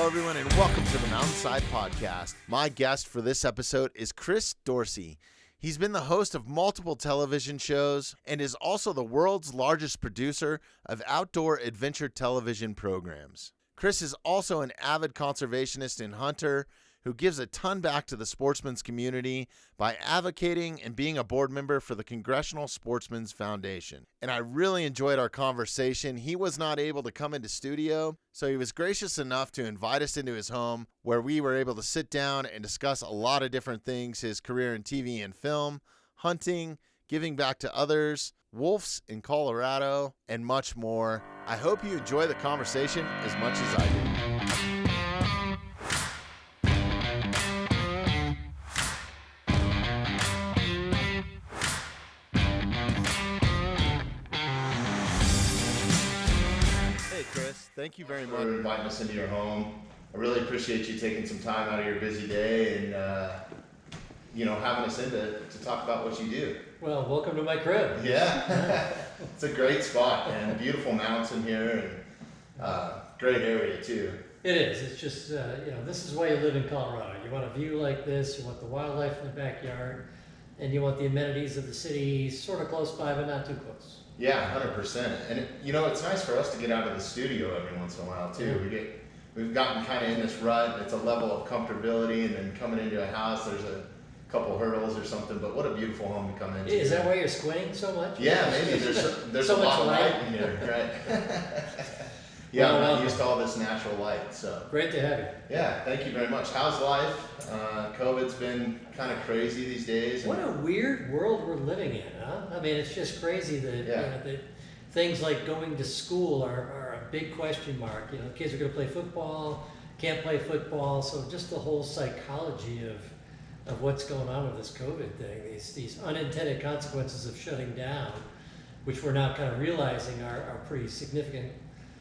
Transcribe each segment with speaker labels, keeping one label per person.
Speaker 1: Hello, everyone, and welcome to the Mountainside Podcast. My guest for this episode is Chris Dorsey. He's been the host of multiple television shows and is also the world's largest producer of outdoor adventure television programs. Chris is also an avid conservationist and hunter who gives a ton back to the sportsman's community by advocating and being a board member for the Congressional Sportsmen's Foundation. And I really enjoyed our conversation. He was not able to come into studio, so he was gracious enough to invite us into his home where we were able to sit down and discuss a lot of different things, his career in TV and film, hunting, giving back to others, wolves in Colorado, and much more. I hope you enjoy the conversation as much as I did. Thank you very much
Speaker 2: for inviting us into your home. I really appreciate you taking some time out of your busy day and having us in to talk about what you do.
Speaker 3: Well, welcome to my crib.
Speaker 2: Yeah, it's a great spot and beautiful mountains in here and great area too.
Speaker 3: It is. It's just this is why you live in Colorado. You want a view like this. You want the wildlife in the backyard, and you want the amenities of the city sort of close by, but not too close.
Speaker 2: Yeah, 100%. And it's nice for us to get out of the studio every once in a while too.
Speaker 3: Yeah.
Speaker 2: We've gotten kind of in this rut. It's a level of comfortability, and then coming into a house, there's a couple hurdles or something. But what a beautiful home to come into.
Speaker 3: Is that why you're squinting so much?
Speaker 2: Yeah, maybe there's
Speaker 3: so
Speaker 2: a lot of
Speaker 3: much
Speaker 2: light in here, right? Yeah, I'm not used to all this natural light. So
Speaker 3: great to have you.
Speaker 2: Yeah, thank you very much. How's life? COVID's been kind of crazy these days.
Speaker 3: What a weird world we're living in, huh? I mean, it's just crazy that, that things like going to school are a big question mark. Kids are going to play football, can't play football. So just the whole psychology of what's going on with this COVID thing, these unintended consequences of shutting down, which we're now kind of realizing are pretty significant.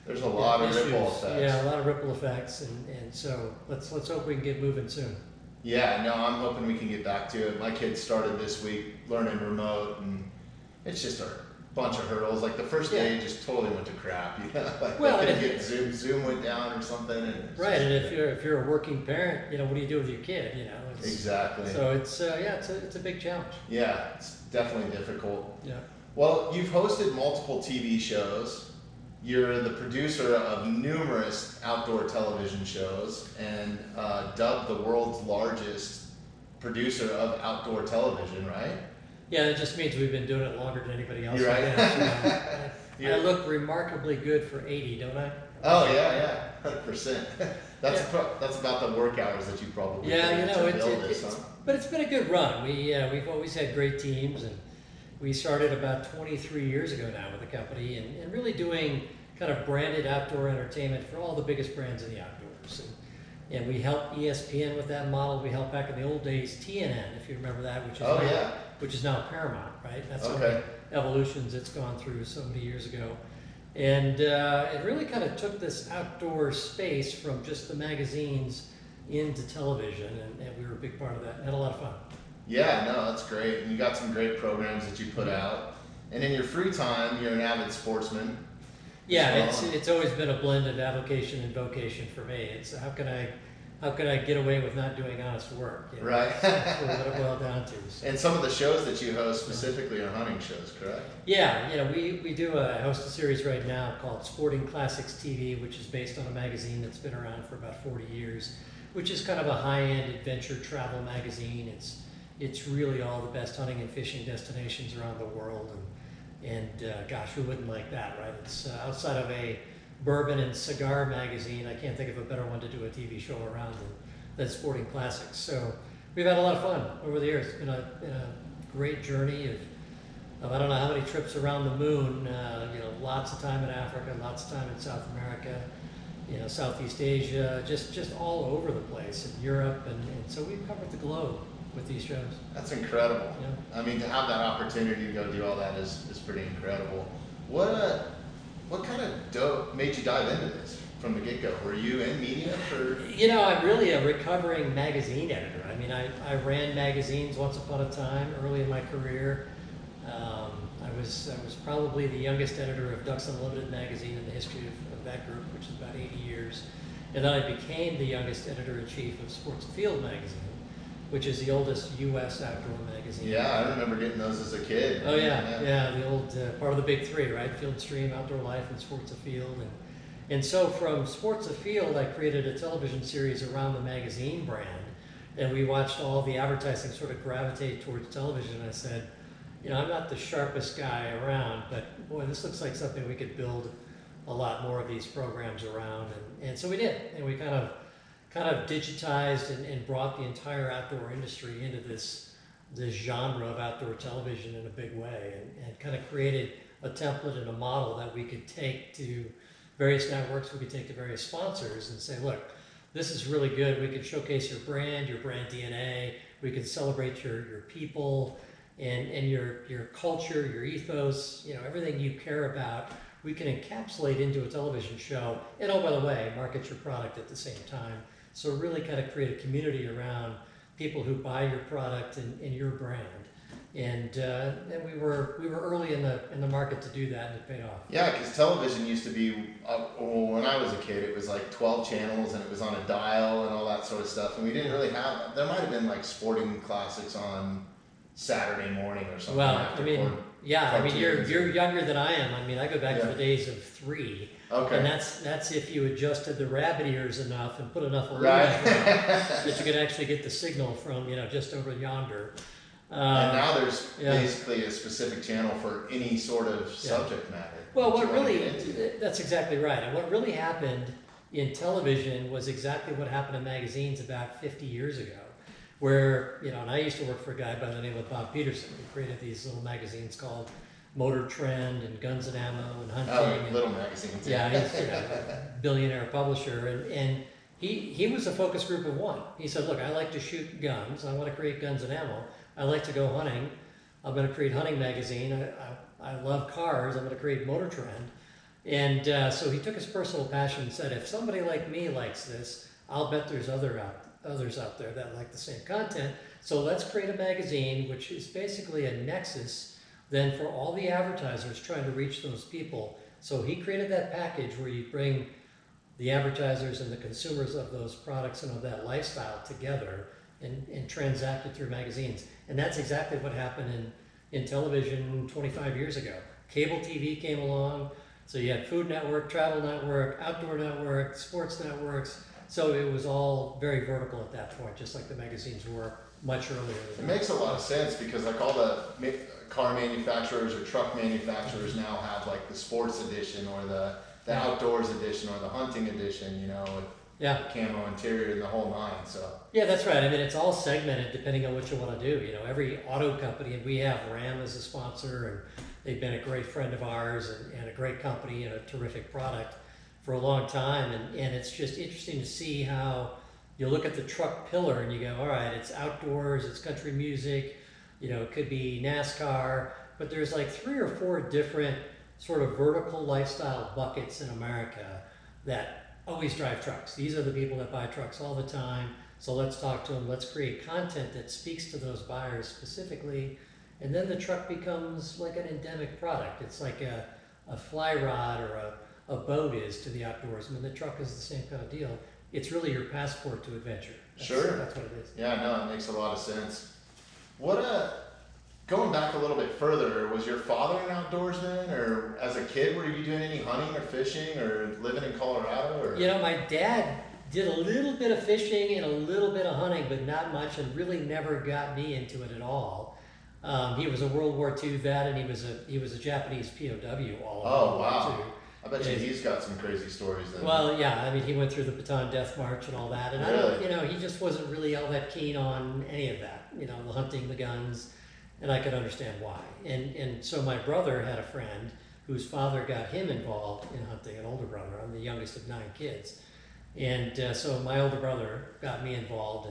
Speaker 2: There's a lot of
Speaker 3: issues.
Speaker 2: ripple effects.
Speaker 3: Yeah, a lot of ripple effects, and so let's hope we can get moving soon.
Speaker 2: Yeah, no, I'm hoping we can get back to it. My kids started this week learning remote, and it's just a bunch of hurdles. Like the first day just totally went to crap. They couldn't get Zoom went down or something. And
Speaker 3: right, and if you're a working parent, what do you do with your kid?
Speaker 2: Exactly.
Speaker 3: So it's a big challenge.
Speaker 2: Yeah, it's definitely difficult.
Speaker 3: Yeah.
Speaker 2: Well, you've hosted multiple TV shows. You're the producer of numerous outdoor television shows and dubbed the world's largest producer of outdoor television, right?
Speaker 3: Yeah, it just means we've been doing it longer than anybody else.
Speaker 2: You're right.
Speaker 3: I look remarkably good for 80, don't I?
Speaker 2: Oh, yeah, 100%. That's about the work hours that you probably
Speaker 3: but it's been a good run. We've always had great teams, and we started about 23 years ago now with the company and really doing kind of branded outdoor entertainment for all the biggest brands in the outdoors. And we helped ESPN with that model. We helped back in the old days TNN, if you remember that, which is now Paramount, right? That's some of the evolutions it's gone through so many years ago. And it really kind of took this outdoor space from just the magazines into television, and we were a big part of that and had a lot of fun.
Speaker 2: Yeah, no, that's great. And you got some great programs that you put out. And in your free time, you're an avid sportsman.
Speaker 3: Yeah, it's always been a blend of avocation and vocation for me. It's how can I get away with not doing honest work?
Speaker 2: Right.
Speaker 3: That's what it boiled down to. So.
Speaker 2: And some of the shows that you host specifically are hunting shows, correct?
Speaker 3: Yeah, we do host a series right now called Sporting Classics TV, which is based on a magazine that's been around for about 40 years, which is kind of a high-end adventure travel magazine. It's really all the best hunting and fishing destinations around the world, and gosh, who wouldn't like that, right? It's outside of a bourbon and cigar magazine, I can't think of a better one to do a TV show around than Sporting Classics. So we've had a lot of fun over the years. It's been a great journey of I don't know how many trips around the moon. Lots of time in Africa, lots of time in South America, Southeast Asia, just all over the place, in Europe, and so we've covered the globe with these shows.
Speaker 2: That's incredible.
Speaker 3: Yeah.
Speaker 2: I mean, to have that opportunity to go do all that is pretty incredible. What kind of made you dive into this from the get-go? Were you in media for?
Speaker 3: I'm really a recovering magazine editor. I mean, I ran magazines once upon a time early in my career. I was probably the youngest editor of Ducks Unlimited magazine in the history of that group, which is about 80 years. And then I became the youngest editor-in-chief of Sports Field magazine, which is the oldest U.S. outdoor magazine.
Speaker 2: Yeah, I remember getting those as a kid.
Speaker 3: Oh yeah, the old part of the big three, right? Field and Stream, Outdoor Life, and Sports Afield. And so from Sports Afield, I created a television series around the magazine brand, and we watched all the advertising sort of gravitate towards television. And I said, I'm not the sharpest guy around, but boy, this looks like something we could build a lot more of these programs around. And so we did, and we kind of digitized and brought the entire outdoor industry into this genre of outdoor television in a big way, and kind of created a template and a model that we could take to various networks, we could take to various sponsors and say, look, this is really good. We can showcase your brand DNA. We can celebrate your people and your culture, your ethos, everything you care about. We can encapsulate into a television show, and oh, by the way, market your product at the same time. So really kind of create a community around people who buy your product and your brand. And we were early in the market to do that, and it paid off.
Speaker 2: Yeah, because television used to be, when I was a kid, it was like 12 channels, and it was on a dial and all that sort of stuff. And we didn't really have, there might have been like sporting classics on Saturday morning or something.
Speaker 3: Well, you're younger than I am. I go back to the days of 3.
Speaker 2: Okay.
Speaker 3: And that's if you adjusted the rabbit ears enough and put enough around that you could actually get the signal from, just over yonder.
Speaker 2: And now there's basically a specific channel for any sort of subject matter.
Speaker 3: Well, that's exactly right. And what really happened in television was exactly what happened in magazines about 50 years ago. Where, and I used to work for a guy by the name of Bob Peterson, who created these little magazines called Motor Trend and Guns and Ammo and Hunting.
Speaker 2: Oh, little magazines.
Speaker 3: Yeah, he's a billionaire publisher. And he was a focus group of one. He said, look, I like to shoot guns. I want to create guns and ammo. I like to go hunting. I'm going to create hunting magazine. I love cars. I'm going to create Motor Trend. And so he took his personal passion and said, if somebody like me likes this, I'll bet there's others out there that like the same content. So let's create a magazine which is basically a nexus then for all the advertisers trying to reach those people. So he created that package where you bring the advertisers and the consumers of those products and of that lifestyle together and transact it through magazines. And that's exactly what happened in television 25 years ago. Cable TV came along, so you had Food Network, Travel Network, Outdoor Network, Sports Networks. So it was all very vertical at that point, just like the magazines were much earlier.
Speaker 2: It makes a lot of sense because like all the car manufacturers or truck manufacturers now have like the sports edition or the outdoors edition or the hunting edition, with camo interior and the whole nine. So
Speaker 3: yeah, that's right. It's all segmented depending on what you want to do. Every auto company, and we have Ram as a sponsor, and they've been a great friend of ours and a great company and a terrific product for a long time. And it's just interesting to see how you look at the truck pillar and you go, all right, it's outdoors, it's country music, it could be NASCAR, but there's like 3 or 4 different sort of vertical lifestyle buckets in America that always drive trucks. These are the people that buy trucks all the time. So let's talk to them. Let's create content that speaks to those buyers specifically. And then the truck becomes like an endemic product. It's like a fly rod or a boat is to the outdoorsman. The truck is the same kind of deal. It's really your passport to adventure. That's what it is.
Speaker 2: Yeah, no, it makes a lot of sense. Going back a little bit further, was your father an outdoorsman, or as a kid, were you doing any hunting or fishing or living in Colorado? Or?
Speaker 3: My dad did a little bit of fishing and a little bit of hunting, but not much, and really never got me into it at all. He was a World War II vet, and he was a Japanese POW all over World War II.
Speaker 2: I bet he's got some crazy stories then.
Speaker 3: Well, yeah, he went through the Bataan Death March and all that, and
Speaker 2: really?
Speaker 3: He just wasn't really all that keen on any of that, the hunting, the guns, and I could understand why. And so my brother had a friend whose father got him involved in hunting, an older brother. I'm the youngest of 9 kids. And so my older brother got me involved,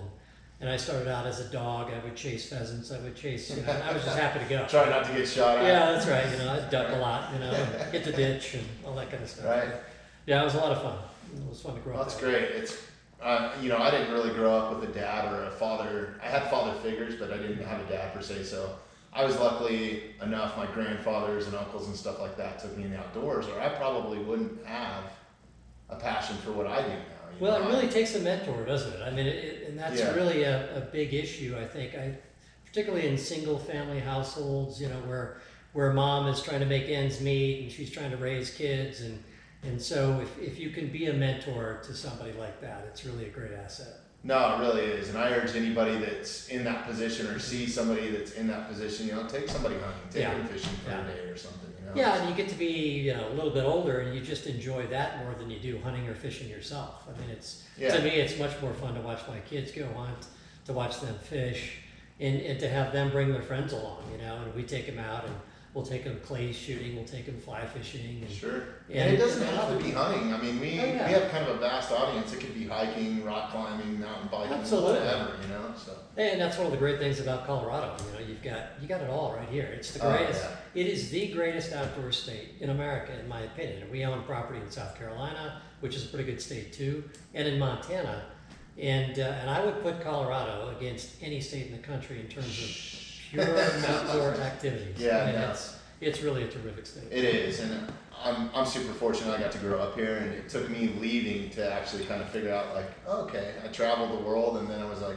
Speaker 3: and I started out as a dog. I would chase pheasants. I would chase, I was just happy to go.
Speaker 2: Try not to get shot at.
Speaker 3: Yeah, that's right. I'd duck a lot, hit the ditch and all that kind of stuff.
Speaker 2: Right.
Speaker 3: Yeah, it was a lot of fun. It was fun to grow up.
Speaker 2: That's great. It's, I didn't really grow up with a dad or a father. I had father figures, but I didn't have a dad per se. So I was luckily enough, my grandfathers and uncles and stuff like that took me in the outdoors, or I probably wouldn't have a passion for what I do now.
Speaker 3: Well, it really takes a mentor, doesn't it? I mean, and that's
Speaker 2: Yeah.
Speaker 3: really a big issue, I think. Particularly in single-family households, where mom is trying to make ends meet and she's trying to raise kids, and so if you can be a mentor to somebody like that, it's really a great asset.
Speaker 2: No, it really is. And I urge anybody that's in that position or sees somebody that's in that position, take somebody hunting, take them fishing for a day or something,
Speaker 3: Yeah, and you get to be, a little bit older and you just enjoy that more than you do hunting or fishing yourself. I mean, to me, it's much more fun to watch my kids go hunt, to watch them fish, and to have them bring their friends along, and we take them out and we'll take them clay shooting, we'll take them fly fishing. And,
Speaker 2: sure. And it doesn't have to be hunting. I mean, we have kind of a vast audience. It could be hiking, rock climbing, mountain biking, whatever, so.
Speaker 3: And that's one of the great things about Colorado. You got it all right here. It's the greatest. It is the greatest outdoor state in America, in my opinion. We own property in South Carolina, which is a pretty good state too, and in Montana. And I would put Colorado against any state in the country in terms of pure outdoor activities.
Speaker 2: Yeah,
Speaker 3: it's really a terrific state.
Speaker 2: It is, and I'm super fortunate I got to grow up here, and it took me leaving to actually kind of figure out, like, okay, I traveled the world, and then I was like,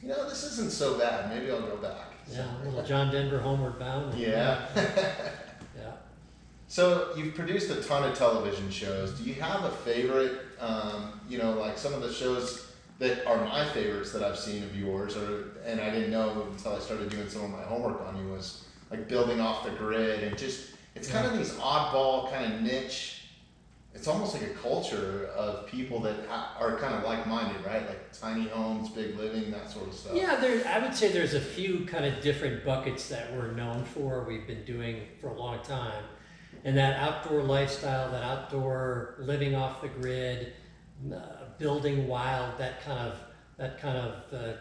Speaker 2: this isn't so bad. Maybe I'll go back.
Speaker 3: Yeah, a little John Denver homeward bound.
Speaker 2: Yeah.
Speaker 3: Yeah.
Speaker 2: So you've produced a ton of television shows. Do you have a favorite, like some of the shows that are my favorites that I've seen of yours, and I didn't know until I started doing some of my homework on you, was like Building Off the Grid, and it's kind of these oddball kind of niche. It's almost like a culture of people that are kind of like-minded, right? Like tiny homes, big living, that sort of stuff.
Speaker 3: Yeah, I would say there's a few kind of different buckets that we're known for. We've been doing for a long time, and that outdoor lifestyle, that outdoor living off the grid, building wild, that kind of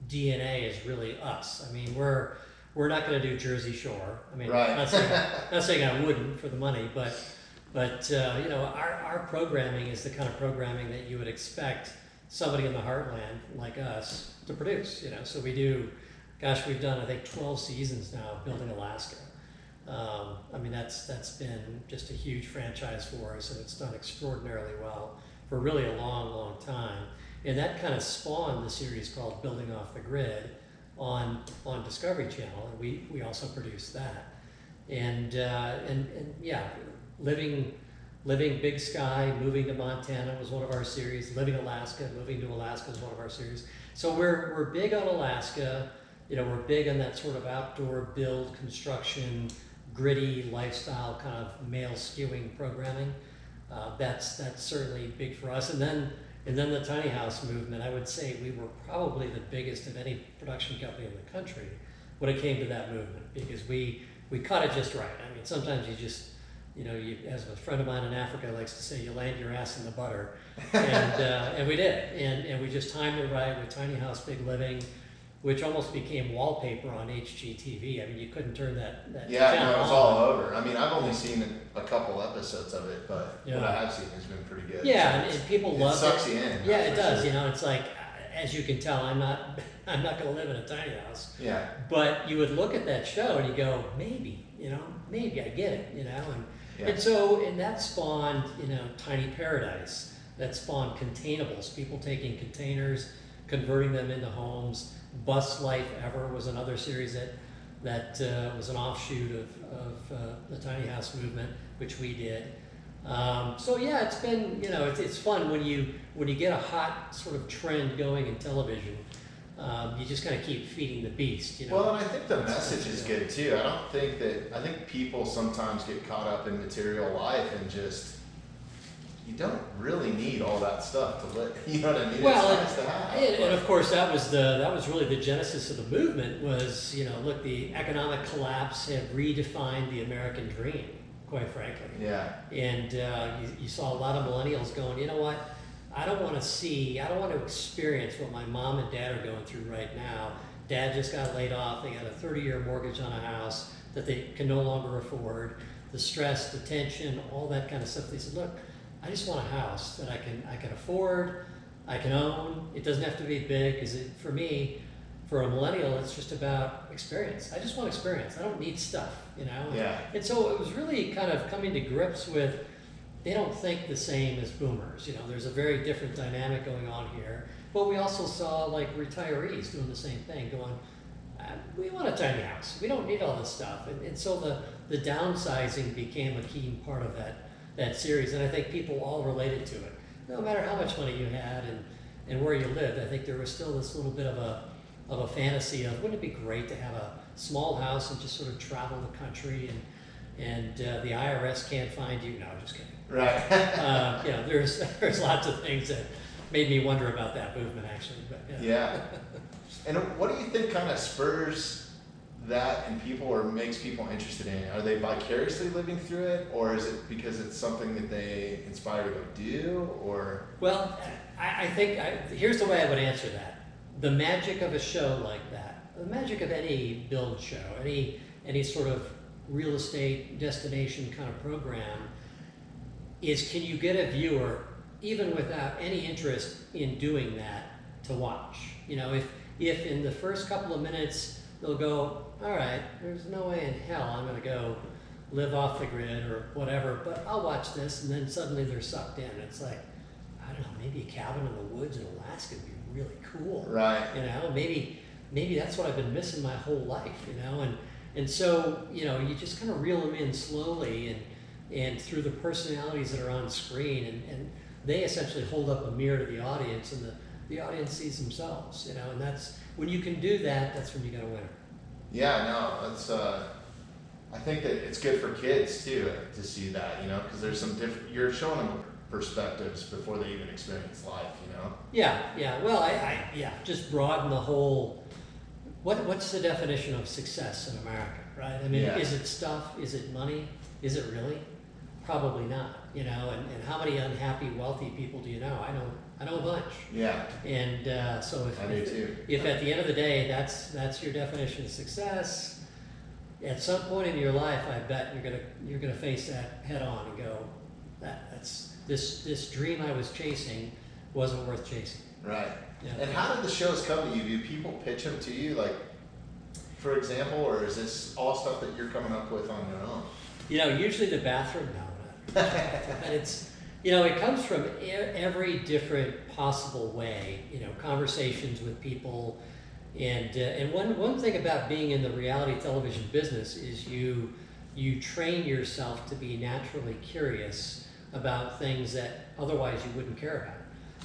Speaker 3: DNA is really us. I mean, we're not going to do Jersey Shore. I mean,
Speaker 2: right.
Speaker 3: not saying I wouldn't for the money, but our programming is the kind of programming that you would expect somebody in the heartland like us to produce. So we do. Gosh, we've done I think 12 seasons now of Building Alaska. I mean, that's been just a huge franchise for us, and it's done extraordinarily well for really a long, long time. And that kind of spawned the series called Building Off the Grid on Discovery Channel, and we also produced that. And yeah, living Big Sky, moving to Montana was one of our series. Living Alaska, moving to Alaska is one of our series. So we're big on Alaska. We're big on that sort of outdoor build, construction, gritty lifestyle kind of male skewing programming. That's certainly big for us. And then the tiny house movement, I would say we were probably the biggest of any production company in the country when it came to that movement, because we caught it just right. I mean, sometimes you just, as a friend of mine in Africa likes to say, you land your ass in the butter. And we did. And we just timed it right with Tiny House Big Living, which almost became wallpaper on HGTV. I mean, you couldn't turn that
Speaker 2: Yeah,
Speaker 3: channel
Speaker 2: no, it was
Speaker 3: on.
Speaker 2: all over. I mean, I've only seen a couple episodes of it, but what I have seen has been pretty good.
Speaker 3: Yeah,
Speaker 2: so
Speaker 3: and people love it.
Speaker 2: It sucks you in.
Speaker 3: Yeah, it does.
Speaker 2: Sure.
Speaker 3: It's like, as you can tell, I'm not going to live in a tiny house.
Speaker 2: Yeah.
Speaker 3: But you would look at that show and you go, maybe I get it,
Speaker 2: Yeah.
Speaker 3: And that spawned, Tiny Paradise. That spawned containables, people taking containers, converting them into homes. Bus Life Ever was another series that was an offshoot of the tiny house movement, which we did. So yeah, it's been it's fun when you get a hot sort of trend going in television. You just kind of keep feeding the beast.
Speaker 2: Well, and I think the message is good too. I think people sometimes get caught up in material life and just. You don't really need all that stuff to live. You know what I mean?
Speaker 3: Well,
Speaker 2: it's nice to have.
Speaker 3: And of course, that was really the genesis of the movement. Was look, the economic collapse had redefined the American dream, quite frankly.
Speaker 2: Yeah.
Speaker 3: And you saw a lot of millennials going, you know what? I don't want to experience what my mom and dad are going through right now. Dad just got laid off. They got a 30-year mortgage on a house that they can no longer afford. The stress, the tension, all that kind of stuff. They said, look. I just want a house that I can afford, I can own. It doesn't have to be big, because for me, for a millennial, it's just about experience. I just want experience. I don't need stuff,
Speaker 2: Yeah.
Speaker 3: And so it was really kind of coming to grips with, they don't think the same as boomers. You know, there's a very different dynamic going on here. But we also saw like retirees doing the same thing, going, we want a tiny house. We don't need all this stuff. And so the downsizing became a key part of that series. And I think people all related to it. No matter how much money you had and where you lived, I think there was still this little bit of a fantasy of, wouldn't it be great to have a small house and just sort of travel the country and the IRS can't find you. No, I'm just kidding.
Speaker 2: Right.
Speaker 3: You know, there's lots of things that made me wonder about that movement, actually. But
Speaker 2: Yeah. And what do you think kind of spurs that in people or makes people interested in it? Are they vicariously living through it, or is it because it's something that they inspire to go do, or?
Speaker 3: Well, I think here's the way I would answer that. The magic of a show like that, the magic of any build show, any sort of real estate destination kind of program, is can you get a viewer, even without any interest in doing that, to watch? You know, if in the first couple of minutes they'll go, all right, there's no way in hell I'm going to go live off the grid or whatever, but I'll watch this, and then suddenly they're sucked in. It's like, I don't know, maybe a cabin in the woods in Alaska would be really cool.
Speaker 2: Right.
Speaker 3: You know, maybe that's what I've been missing my whole life, you know, and so, you know, you just kind of reel them in slowly and through the personalities that are on screen, and they essentially hold up a mirror to the audience, and the audience sees themselves, you know, and that's, when you can do that, that's when you got a winner.
Speaker 2: Yeah, no, that's, I think that it's good for kids too, to see that, you know, because there's some different, you're showing them perspectives before they even experience life, you know?
Speaker 3: Yeah, well, I just broaden the whole, what's the definition of success in America, right? I mean,
Speaker 2: Yeah.
Speaker 3: Is it stuff? Is it money? Is it really? Probably not, you know, and how many unhappy, wealthy people do you know? I know a bunch.
Speaker 2: Yeah.
Speaker 3: And so
Speaker 2: I do too.
Speaker 3: if at the end of the day that's your definition of success, at some point in your life, I bet you're gonna face that head on and go, that's this dream I was chasing wasn't worth chasing.
Speaker 2: Right.
Speaker 3: Yeah.
Speaker 2: And how did the shows come to you? Do people pitch them to you, like, for example, or is this all stuff that you're coming up with on your own?
Speaker 3: You know, usually the bathroom, no, but it's, you know, it comes from every different possible way, you know, conversations with people. And one thing about being in the reality television business is you train yourself to be naturally curious about things that otherwise you wouldn't care about.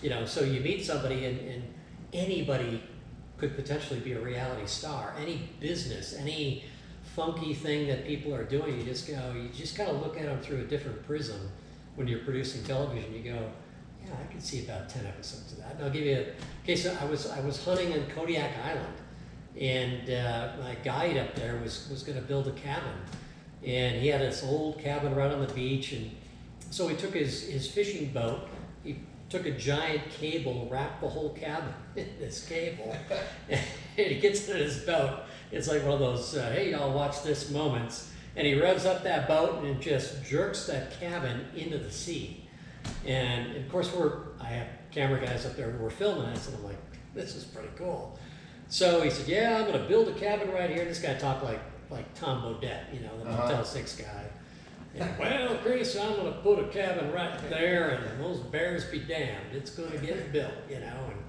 Speaker 3: You know, so you meet somebody and anybody could potentially be a reality star. Any business, any funky thing that people are doing, you just kind of look at them through a different prism. When you're producing television, you go, yeah, I could see about 10 episodes of that. And I'll give you a case. I was hunting in Kodiak Island, and my guide up there was going to build a cabin, and he had this old cabin right on the beach, and so he took his fishing boat. He took a giant cable, wrapped the whole cabin in this cable, and he gets in his boat. It's like one of those, hey, y'all watch this moments. And he revs up that boat and just jerks that cabin into the sea. And of course, I have camera guys up there who were filming this, and I'm like, this is pretty cool. So he said, yeah, I'm going to build a cabin right here. This guy talked like Tom Bodette, you know, the Motel 6 guy. And, well, Chris, I'm going to put a cabin right there, and those bears be damned. It's going to get built, you know. And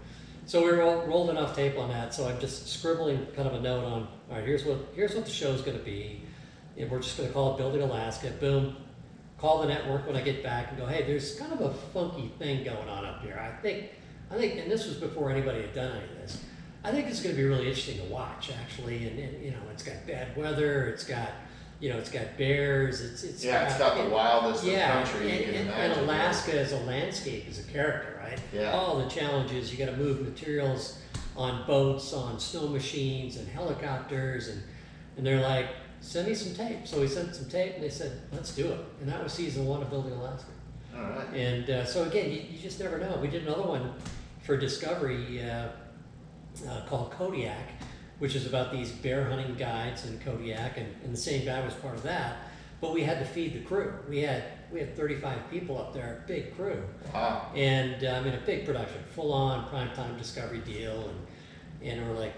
Speaker 3: so we rolled enough tape on that. So I'm just scribbling kind of a note on, all right, here's what the show's going to be. And we're just going to call it Building Alaska. Boom. Call the network when I get back and go, hey, there's kind of a funky thing going on up here. I think, and this was before anybody had done any of this. I think it's going to be really interesting to watch, actually. And you know, it's got bad weather. It's got bears. It's
Speaker 2: got the wildest of country you can imagine.
Speaker 3: And Alaska as a landscape is a character, right?
Speaker 2: Yeah.
Speaker 3: All the challenges. You got to move materials on boats, on snow machines, and helicopters, and they're like, send me some tape. So we sent some tape, and they said, let's do it. And that was season 1 of Building Alaska.
Speaker 2: All right.
Speaker 3: And so again, you just never know. We did another one for Discovery called Kodiak, which is about these bear hunting guides in Kodiak, and the same guy was part of that. But we had to feed the crew. We had 35 people up there, a big crew.
Speaker 2: Wow.
Speaker 3: And I mean, a big production, full-on primetime Discovery deal. And we're like,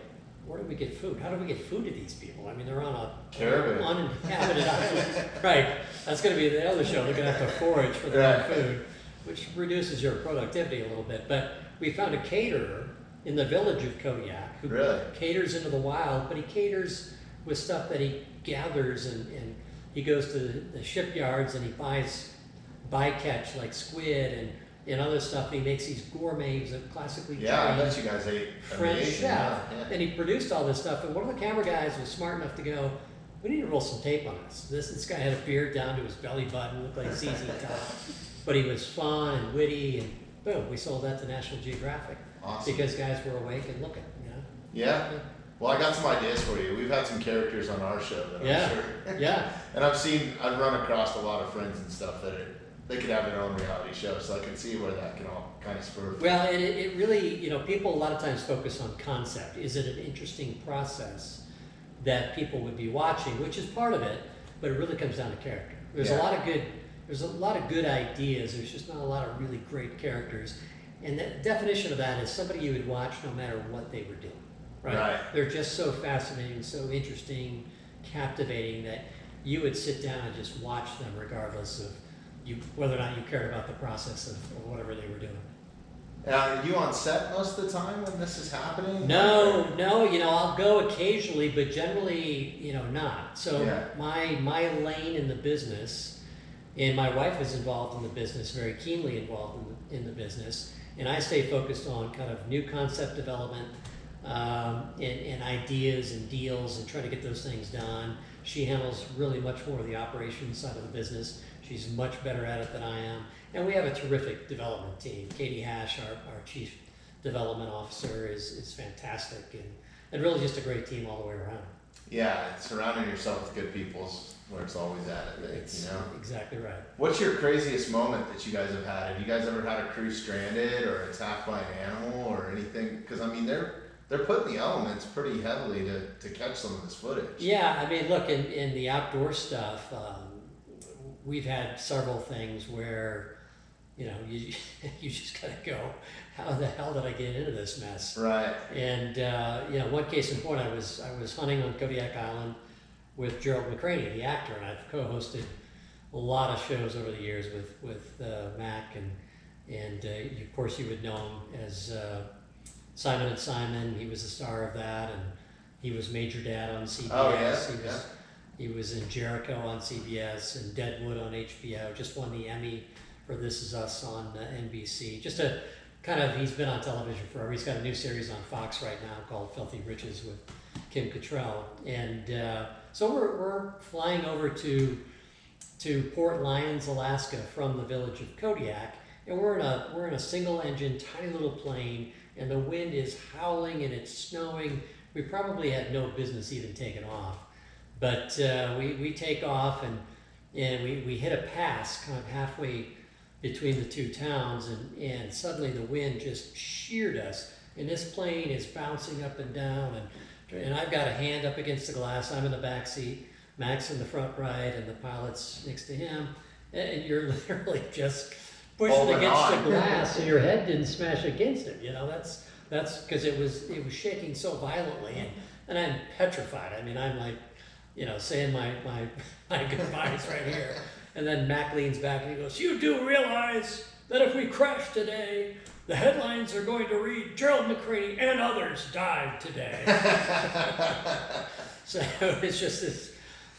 Speaker 3: where do we get food? How do we get food to these people? I mean, they're on a
Speaker 2: Caravan.
Speaker 3: uninhabited island. Right. That's going to be the other show. They're going to have to forage for their own food, which reduces your productivity a little bit. But we found a caterer in the village of Kodiak who
Speaker 2: Really?
Speaker 3: caters into the wild, but he caters with stuff that he gathers, and he goes to the shipyards and he buys bycatch like squid and other stuff. He makes these gourmets of classically
Speaker 2: Yeah, I
Speaker 3: trained
Speaker 2: bet you guys ate
Speaker 3: French
Speaker 2: amazing.
Speaker 3: chef.
Speaker 2: Yeah.
Speaker 3: And he produced all this stuff. And one of the camera guys was smart enough to go, we need to roll some tape on this. This guy had a beard down to his belly button, looked like ZZ Top. But he was fun and witty, and boom, we sold that to National Geographic.
Speaker 2: Awesome.
Speaker 3: Because guys were awake and looking, you know?
Speaker 2: Yeah. Well, I got some ideas for you. We've had some characters on our show that
Speaker 3: Yeah.
Speaker 2: I'm sure.
Speaker 3: Yeah.
Speaker 2: And I've run across a lot of friends and stuff that they could have their own reality show, so I can see where that can all kind of spur.
Speaker 3: Well, and it really, you know, people a lot of times focus on concept. Is it an interesting process that people would be watching, which is part of it, but it really comes down to character. There's a
Speaker 2: Yeah.
Speaker 3: lot of good ideas. There's just not a lot of really great characters. And the definition of that is somebody you would watch no matter what they were doing. Right? They're just so fascinating, so interesting, captivating that you would sit down and just watch them regardless of whether or not you cared about the process of whatever they were doing.
Speaker 2: Are you on set most of the time when this is happening?
Speaker 3: No, you know, I'll go occasionally, but generally, you know, not. So
Speaker 2: Yeah.
Speaker 3: my lane in the business, and my wife is involved in the business, very keenly involved in the business, and I stay focused on kind of new concept development, and ideas and deals and trying to get those things done. She handles really much more of the operations side of the business. She's much better at it than I am. And we have a terrific development team. Katie Hash, our chief development officer, is fantastic, and really just a great team all the way around.
Speaker 2: Yeah, surrounding yourself with good people is where it's always at, I think,
Speaker 3: It's
Speaker 2: you know?
Speaker 3: exactly right.
Speaker 2: What's your craziest moment that you guys have had? Have you guys ever had a crew stranded or attacked by an animal or anything? Because, I mean, they're putting the elements pretty heavily to catch some of this footage.
Speaker 3: Yeah, I mean, look, in the outdoor stuff, we've had several things where, you know, you just gotta go, how the hell did I get into this mess?
Speaker 2: Right.
Speaker 3: And you know, one case in point, I was hunting on Kodiak Island with Gerald McCraney, the actor, and I've co-hosted a lot of shows over the years with Mac, and of course you would know him as Simon and Simon. He was the star of that, and he was Major Dad on CBS.
Speaker 2: Oh, yeah?
Speaker 3: He was in Jericho on CBS and Deadwood on HBO. Just won the Emmy for This Is Us on NBC. Just a kind of, he's been on television forever. He's got a new series on Fox right now called Filthy Riches with Kim Cattrall. And so we're flying over to Port Lions, Alaska from the village of Kodiak, and we're in a single engine, tiny little plane, and the wind is howling and it's snowing. We probably had no business even taking off. But we take off and we hit a pass kind of halfway between the two towns, and suddenly the wind just sheared us, and this plane is bouncing up and down, and I've got a hand up against the glass. I'm in the back seat, Mac's in the front right, and the pilot's next to him, and you're literally just pushing against the glass, and your head didn't smash against it. You know, that's because it was shaking so violently, and I'm petrified. I mean, I'm like, you know, saying my goodbyes right here. And then Mac leans back and he goes, "You do realize that if we crash today, the headlines are going to read, Gerald McCraney and others died today." So it's just this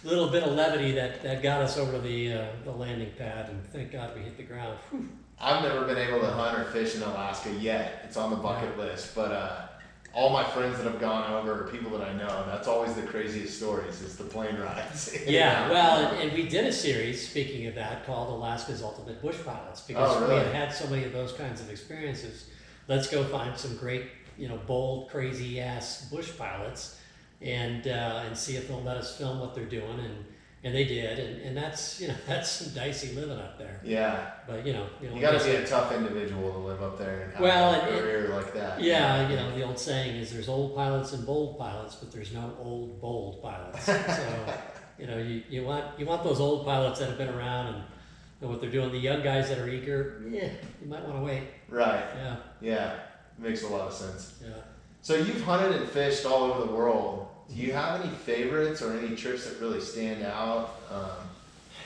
Speaker 3: little bit of levity that got us over the landing pad, and thank God we hit the ground. Whew.
Speaker 2: I've never been able to hunt or fish in Alaska yet. It's on the bucket list, but all my friends that have gone over, or people that I know, that's always the craziest stories, is the plane rides.
Speaker 3: Yeah, well, and we did a series, speaking of that, called Alaska's Ultimate Bush Pilots, because we had so many of those kinds of experiences. Let's go find some great, you know, bold, crazy-ass bush pilots and see if they'll let us film what they're doing, and they did, and that's, you know, that's some dicey living up there.
Speaker 2: Yeah.
Speaker 3: But you
Speaker 2: got to be a tough individual to live up there and have a career like that.
Speaker 3: Yeah, you know, the old saying is there's old pilots and bold pilots, but there's no old bold pilots. So, you know, you want those old pilots that have been around and know what they're doing. The young guys that are eager, you might want to wait.
Speaker 2: Right.
Speaker 3: Yeah.
Speaker 2: Yeah. Makes a lot of sense.
Speaker 3: Yeah.
Speaker 2: So you've hunted and fished all over the world. Do you have any favorites or any trips that really stand out?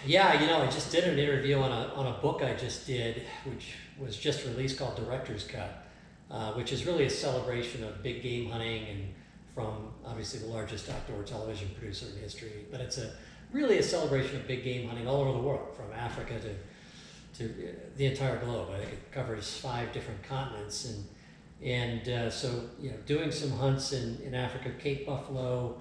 Speaker 3: Yeah, I just did an interview on a book I just did, which was just released, called Director's Cut, which is really a celebration of big game hunting, and from obviously the largest outdoor television producer in history. But it's really a celebration of big game hunting all over the world, from Africa to the entire globe. I think it covers 5 different continents, and so doing some hunts in Africa, Cape Buffalo,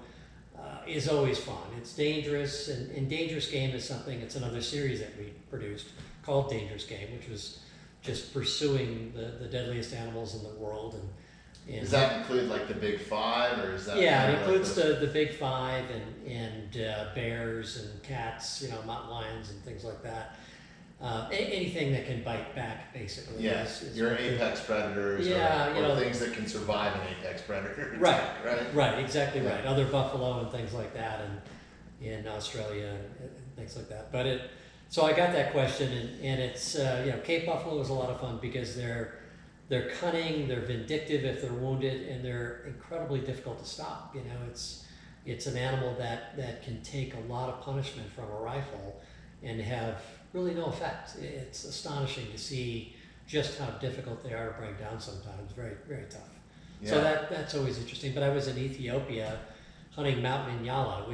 Speaker 3: is always fun. It's dangerous, and Dangerous Game is something. It's another series that we produced called Dangerous Game, which was just pursuing the deadliest animals in the world. And
Speaker 2: does that include like the big 5, or is that?
Speaker 3: Yeah, it includes the big 5 and bears and cats, mountain lions and things like that. Anything that can bite back, basically.
Speaker 2: Yes, your apex predators, or things that can survive an apex predator.
Speaker 3: Right,
Speaker 2: right,
Speaker 3: exactly right. Other buffalo and things like that, and in Australia and things like that. But so I got that question, and it's Cape buffalo is a lot of fun because they're cunning, they're vindictive if they're wounded, and they're incredibly difficult to stop. It's an animal that can take a lot of punishment from a rifle and have really no effect. It's astonishing to see just how difficult they are to bring down sometimes. Very, very tough. Yeah. So that's always interesting. But I was in Ethiopia hunting mountain inyala,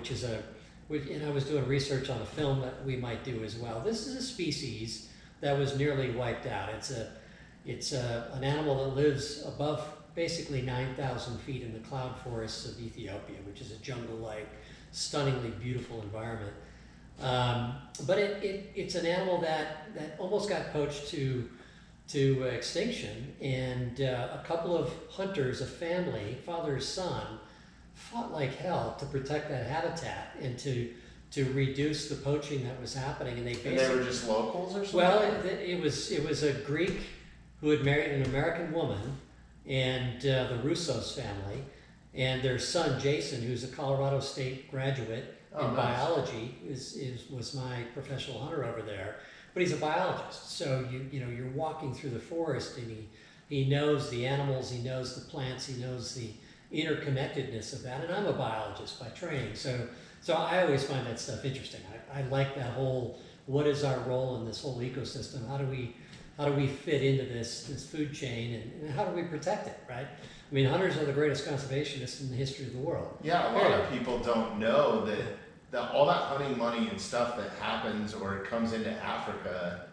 Speaker 3: and I was doing research on a film that we might do as well. This is a species that was nearly wiped out. It's an animal that lives above basically 9,000 feet in the cloud forests of Ethiopia, which is a jungle-like, stunningly beautiful environment. But it's an animal that almost got poached to extinction, and a couple of hunters, a family, father, son, fought like hell to protect that habitat and to reduce the poaching that was happening. And
Speaker 2: they were just locals or something?
Speaker 3: Well, it was a Greek who had married an American woman, and the Russos family, and their son Jason, who's a Colorado State graduate in biology, was my professional hunter over there. But he's a biologist, so you're walking through the forest, and he knows the animals, he knows the plants, he knows the interconnectedness of that. And I'm a biologist by training, so I always find that stuff interesting. I like that whole, what is our role in this whole ecosystem? How do we fit into this food chain, and how do we protect it, right? I mean, hunters are the greatest conservationists in the history of the world.
Speaker 2: Yeah, a lot of people don't know that all that hunting money and stuff that happens or comes into Africa,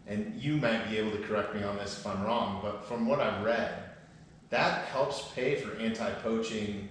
Speaker 2: and you might be able to correct me on this if I'm wrong, but from what I've read, that helps pay for anti-poaching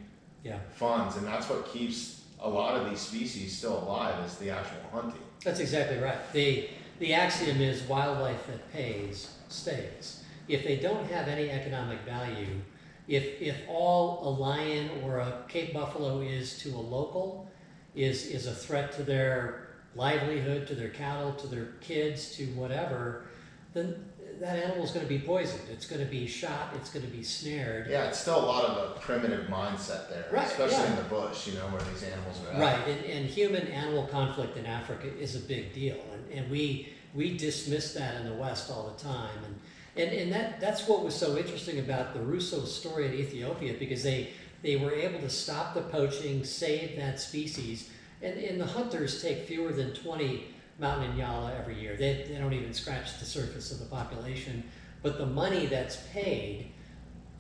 Speaker 2: funds, and that's what keeps a lot of these species still alive, is the actual hunting.
Speaker 3: That's exactly right. The axiom is wildlife that pays stays. If they don't have any economic value, if all a lion or a Cape buffalo is to a local, is a threat to their livelihood, to their cattle, to their kids, to whatever, then that animal is going to be poisoned. It's going to be shot. It's going to be snared.
Speaker 2: Yeah, it's still a lot of a primitive mindset there,
Speaker 3: right,
Speaker 2: especially in the bush, where these animals are at.
Speaker 3: Right, and human-animal conflict in Africa is a big deal, and we dismiss that in the West all the time, and that's what was so interesting about the Russo story in Ethiopia, because they were able to stop the poaching, save that species, and the hunters take fewer than 20 mountain inyala every year. They don't even scratch the surface of the population, but the money that's paid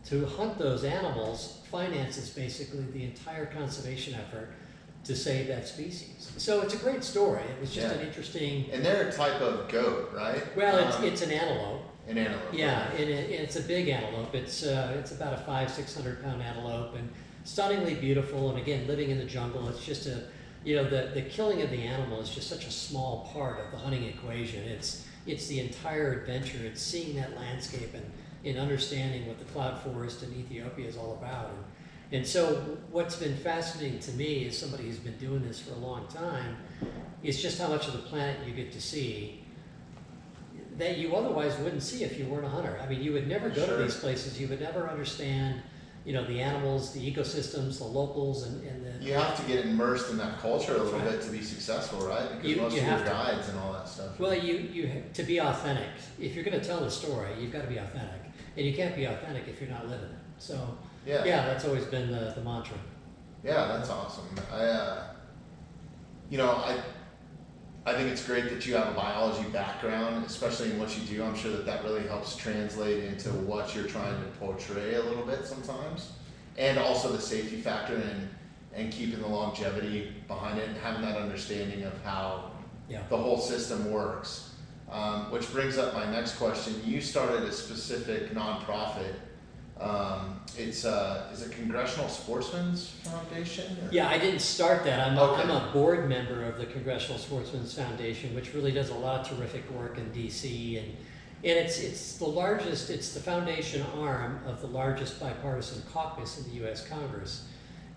Speaker 3: to hunt those animals finances basically the entire conservation effort to save that species. So it's a great story. It was just an interesting...
Speaker 2: And they're a type of goat, right?
Speaker 3: Well, it's an antelope.
Speaker 2: An antelope.
Speaker 3: Yeah, and it's a big antelope. It's about a 500-600 pound antelope, and stunningly beautiful. And again, living in the jungle, it's just the killing of the animal is just such a small part of the hunting equation. It's the entire adventure. It's seeing that landscape and understanding what the cloud forest in Ethiopia is all about. And so what's been fascinating to me, as somebody who's been doing this for a long time, is just how much of the planet you get to see that you otherwise wouldn't see if you weren't a hunter. I mean, you would never go to these places. You would never understand, the animals, the ecosystems, the locals, and the...
Speaker 2: You have to get immersed in that culture a little bit to be successful, right? Because most of your guides and all that stuff.
Speaker 3: Well, you to be authentic. If you're going to tell the story, you've got to be authentic. and you can't be authentic if you're not living it. So
Speaker 2: Yeah.
Speaker 3: that's always been the mantra.
Speaker 2: Yeah, that's awesome. I think it's great that you have a biology background, especially in what you do. I'm sure that really helps translate into what you're trying to portray a little bit sometimes, and also the safety factor and keeping the longevity behind it and having that understanding of how the whole system works. Which brings up my next question. You started a specific nonprofit. Is it Congressional Sportsmen's Foundation? Or?
Speaker 3: Yeah, I didn't start that. I'm
Speaker 2: Okay.
Speaker 3: I'm a board member of the Congressional Sportsmen's Foundation, which really does a lot of terrific work in DC, and it's the largest. It's the foundation arm of the largest bipartisan caucus in the U.S. Congress.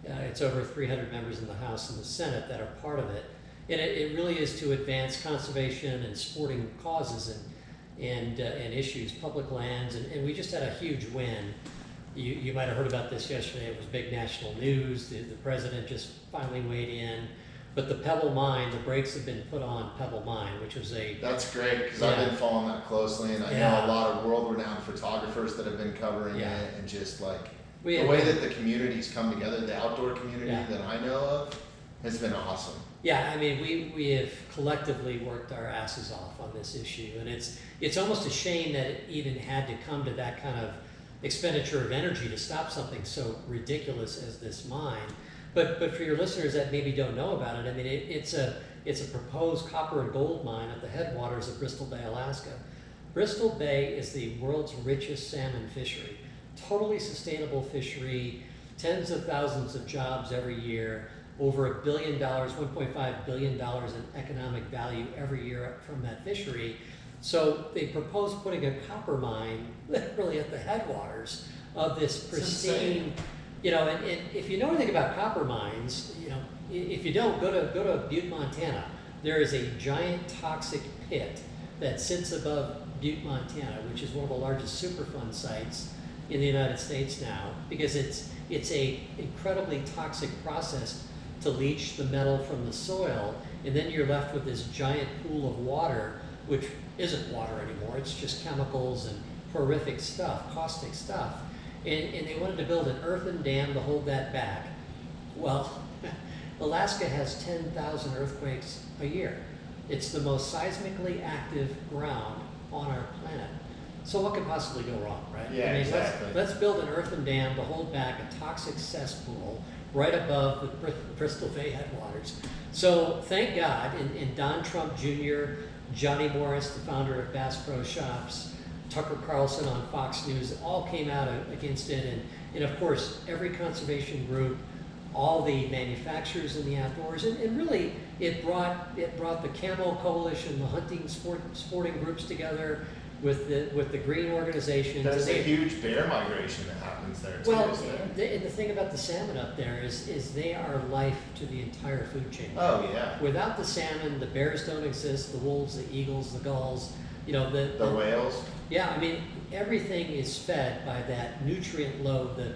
Speaker 3: It's over 300 members in the House and the Senate that are part of it, and it really is to advance conservation and sporting causes and issues, public lands, and we just had a huge win. You might have heard about this yesterday. It was big national news. The president just finally weighed in. But the Pebble Mine, the brakes have been put on Pebble Mine, which was
Speaker 2: That's great, because I've been following that closely, and I know a lot of world-renowned photographers that have been covering it, and just like the way that the communities come together, the outdoor community that I know of, has been awesome.
Speaker 3: Yeah, I mean, we have collectively worked our asses off on this issue, and it's almost a shame that it even had to come to that kind of expenditure of energy to stop something so ridiculous as this mine. But for your listeners that maybe don't know about it, I mean, it's a proposed copper and gold mine at the headwaters of Bristol Bay, Alaska. Bristol Bay is the world's richest salmon fishery, totally sustainable fishery, tens of thousands of jobs every year, over $1 billion, $1.5 billion in economic value every year from that fishery. So they proposed putting a copper mine literally at the headwaters of this pristine, and if you know anything about copper mines, if you don't, go to Butte, Montana. There is a giant toxic pit that sits above Butte, Montana, which is one of the largest Superfund sites in the United States now, because it's a incredibly toxic process to leach the metal from the soil, and then you're left with this giant pool of water, which isn't water anymore. It's just chemicals and horrific stuff, caustic stuff. And they wanted to build an earthen dam to hold that back. Well, Alaska has 10,000 earthquakes a year. It's the most seismically active ground on our planet. So what could possibly go wrong, right?
Speaker 2: Yeah, exactly.
Speaker 3: Let's build an earthen dam to hold back a toxic cesspool right above the Bristol Bay headwaters. So thank God, and Don Trump Jr., Johnny Morris, the founder of Bass Pro Shops, Tucker Carlson on Fox News, all came out against it, and of course every conservation group, all the manufacturers in the outdoors, and really it brought the Camo Coalition, the hunting sporting groups together with the green organizations.
Speaker 2: There's a huge bear migration that happens there too.
Speaker 3: Well, the thing about the salmon up there is they are life to the entire food chain.
Speaker 2: Oh yeah.
Speaker 3: Without the salmon, the bears don't exist. The wolves, the eagles, the gulls. The
Speaker 2: whales.
Speaker 3: Yeah, I mean everything is fed by that nutrient load, the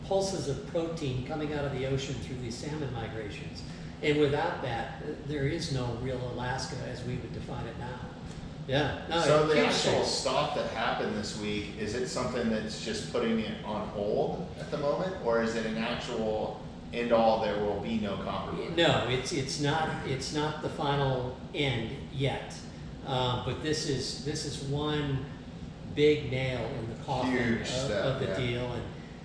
Speaker 3: pulses of protein coming out of the ocean through these salmon migrations. And without that, there is no real Alaska as we would define it now. Yeah. No,
Speaker 2: so the actual stop that happened this week, is it something that's just putting it on hold at the moment, or is it an actual end all, there will be no copper mine?
Speaker 3: No, it's not the final end yet. But this is one big nail in the coffin of the deal.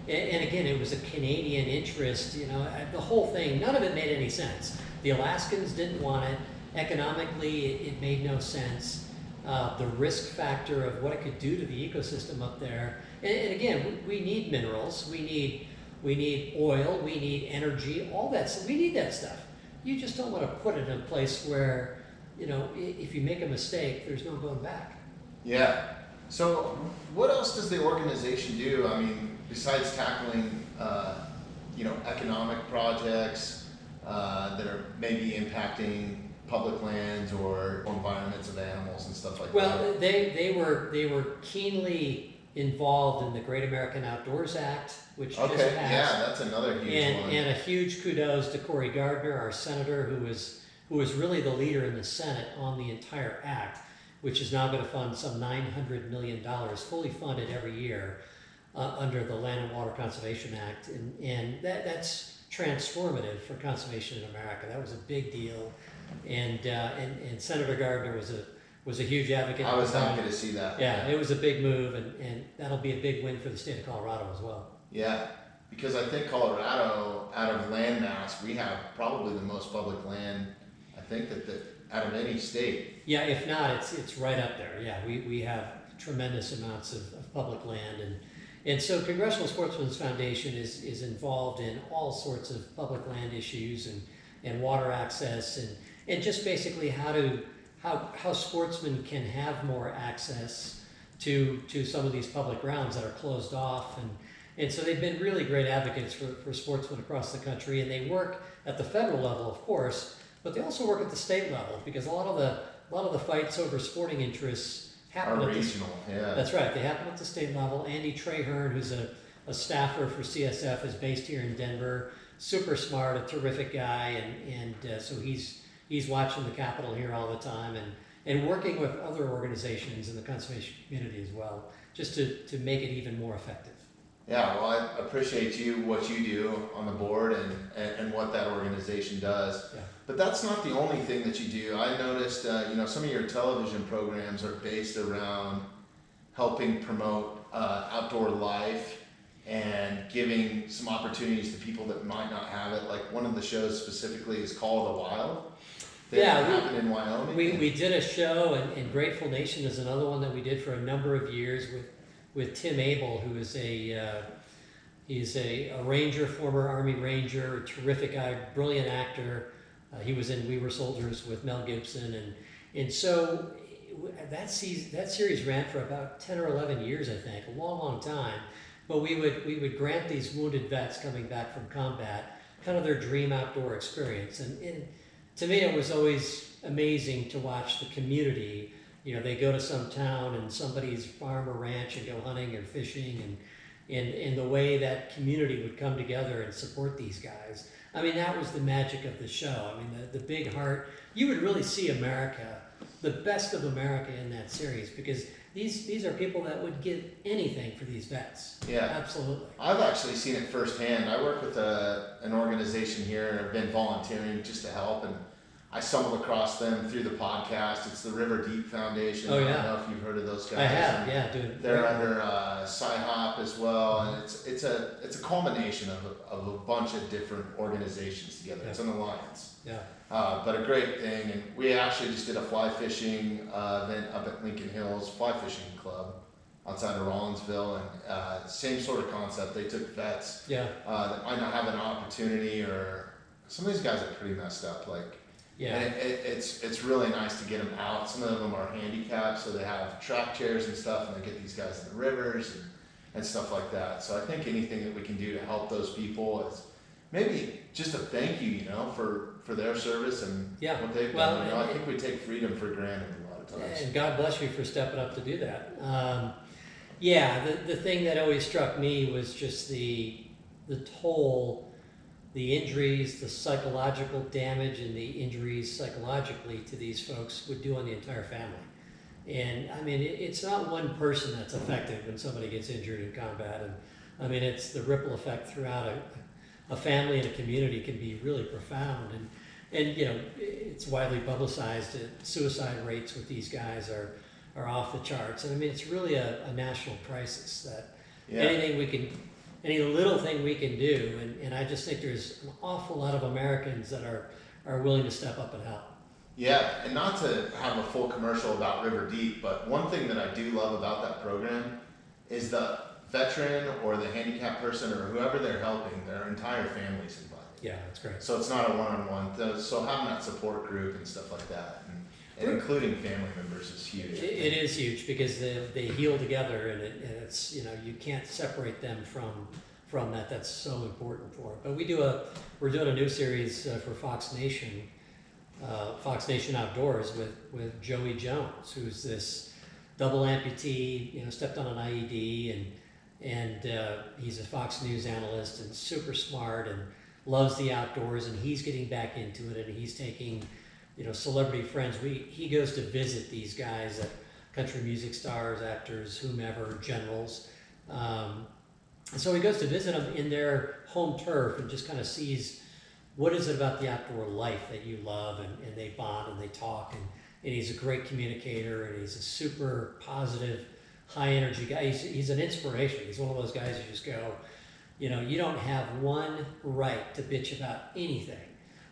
Speaker 3: And again, it was a Canadian interest. The whole thing, none of it made any sense. The Alaskans didn't want it. Economically, it made no sense. The risk factor of what it could do to the ecosystem up there. And again, we need minerals. We need oil. We need energy. All that. So we need that stuff. You just don't want to put it in a place where, if you make a mistake, there's no going back.
Speaker 2: Yeah. So what else does the organization do? I mean, besides tackling, economic projects that are maybe impacting public lands or environments of animals and stuff like that?
Speaker 3: Well, they were keenly involved in the Great American Outdoors Act, which just passed.
Speaker 2: Yeah, that's another huge one.
Speaker 3: And a huge kudos to Cory Gardner, our senator, who was really the leader in the Senate on the entire act. which is now going to fund some $900 million, fully funded every year under the Land and Water Conservation Act. And that's transformative for conservation in America. That was a big deal. And Senator Gardner was a huge advocate.
Speaker 2: I was happy to see that.
Speaker 3: Yeah, it was a big move, and that'll be a big win for the state of Colorado as well.
Speaker 2: Yeah, because I think Colorado, out of land mass, we have probably the most public land, I think, that out of any state.
Speaker 3: Yeah, if not, it's right up there. Yeah, we have tremendous amounts of public land, and so Congressional Sportsmen's Foundation is involved in all sorts of public land issues and water access and just basically how sportsmen can have more access to some of these public grounds that are closed off, and so they've been really great advocates for sportsmen across the country, and they work at the federal level, of course, but they also work at the state level, because a lot of the fights over sporting interests happen
Speaker 2: Are
Speaker 3: at
Speaker 2: regional, yeah.
Speaker 3: That's right, they happen at the state level. Andy Traherne, who's a staffer for CSF, is based here in Denver. Super smart, a terrific guy, and so he's watching the Capitol here all the time, and working with other organizations in the conservation community as well, just to make it even more effective.
Speaker 2: Yeah, well, I appreciate what you do on the board and what that organization does.
Speaker 3: Yeah.
Speaker 2: But that's not the only thing that you do. I noticed, some of your television programs are based around helping promote outdoor life and giving some opportunities to people that might not have it. Like one of the shows specifically is Call of the Wild. That happened in Wyoming.
Speaker 3: We did a show, and Grateful Nation is another one that we did for a number of years with Tim Abel, who is he's a ranger, former Army Ranger, a terrific guy, brilliant actor. He was in We Were Soldiers with Mel Gibson, and so that series ran for about 10 or 11 years, I think, a long time. But we would grant these wounded vets coming back from combat kind of their dream outdoor experience, and to me it was always amazing to watch the community. They go to some town and somebody's farm or ranch and go hunting or fishing, and the way that community would come together and support these guys. I mean, that was the magic of the show. I mean, the big heart. You would really see America, the best of America in that series, because these are people that would give anything for these vets.
Speaker 2: Yeah.
Speaker 3: Absolutely.
Speaker 2: I've actually seen it firsthand. I work with an organization here, and I've been volunteering just to help, and I stumbled across them through the podcast. It's the River Deep Foundation.
Speaker 3: Oh, yeah.
Speaker 2: I don't know if you've heard of those guys.
Speaker 3: I have, yeah, dude.
Speaker 2: They're under SciHop as well, and it's a culmination of a bunch of different organizations together.
Speaker 3: Yeah.
Speaker 2: It's an alliance.
Speaker 3: Yeah.
Speaker 2: But a great thing, and we actually just did a fly fishing event up at Lincoln Hills Fly Fishing Club outside of Rollinsville, and same sort of concept. They took vets
Speaker 3: Yeah.
Speaker 2: that might not have an opportunity, or some of these guys are pretty messed up,
Speaker 3: Yeah.
Speaker 2: and it's really nice to get them out. Some of them are handicapped, so they have track chairs and stuff, and they get these guys in the rivers and stuff like that. So I think anything that we can do to help those people is maybe just a thank you, for their service and
Speaker 3: Yeah.
Speaker 2: what they've
Speaker 3: Well,
Speaker 2: done. I think we take freedom for granted a lot of times.
Speaker 3: And God bless you for stepping up to do that. The thing that always struck me was just the toll, the injuries, the psychological damage, and the injuries psychologically to these folks would do on the entire family. And I mean, it's not one person that's affected when somebody gets injured in combat. And I mean, it's the ripple effect throughout a family and a community can be really profound. And it's widely publicized that suicide rates with these guys are off the charts. And I mean, it's really a national crisis that any little thing we can do, and I just think there's an awful lot of Americans that are willing to step up and help.
Speaker 2: Yeah, and not to have a full commercial about River Deep, but one thing that I do love about that program is the veteran or the handicapped person or whoever they're helping, their entire family's involved.
Speaker 3: Yeah, that's great.
Speaker 2: So it's not a one-on-one. So having that support group and stuff like that, and including family members, is huge.
Speaker 3: It is huge because they heal together, and it's you can't separate them from that. That's so important for it. But we're doing a new series for Fox Nation Outdoors with Joey Jones, who's this double amputee, stepped on an IED, and he's a Fox News analyst and super smart and loves the outdoors, and he's getting back into it, and he's taking celebrity friends. He goes to visit these guys, country music stars, actors, whomever, generals. So he goes to visit them in their home turf and just kind of sees what is it about the outdoor life that you love, and they bond and they talk, and he's a great communicator, and he's a super positive, high energy guy. He's an inspiration. He's one of those guys you just go, you don't have one right to bitch about anything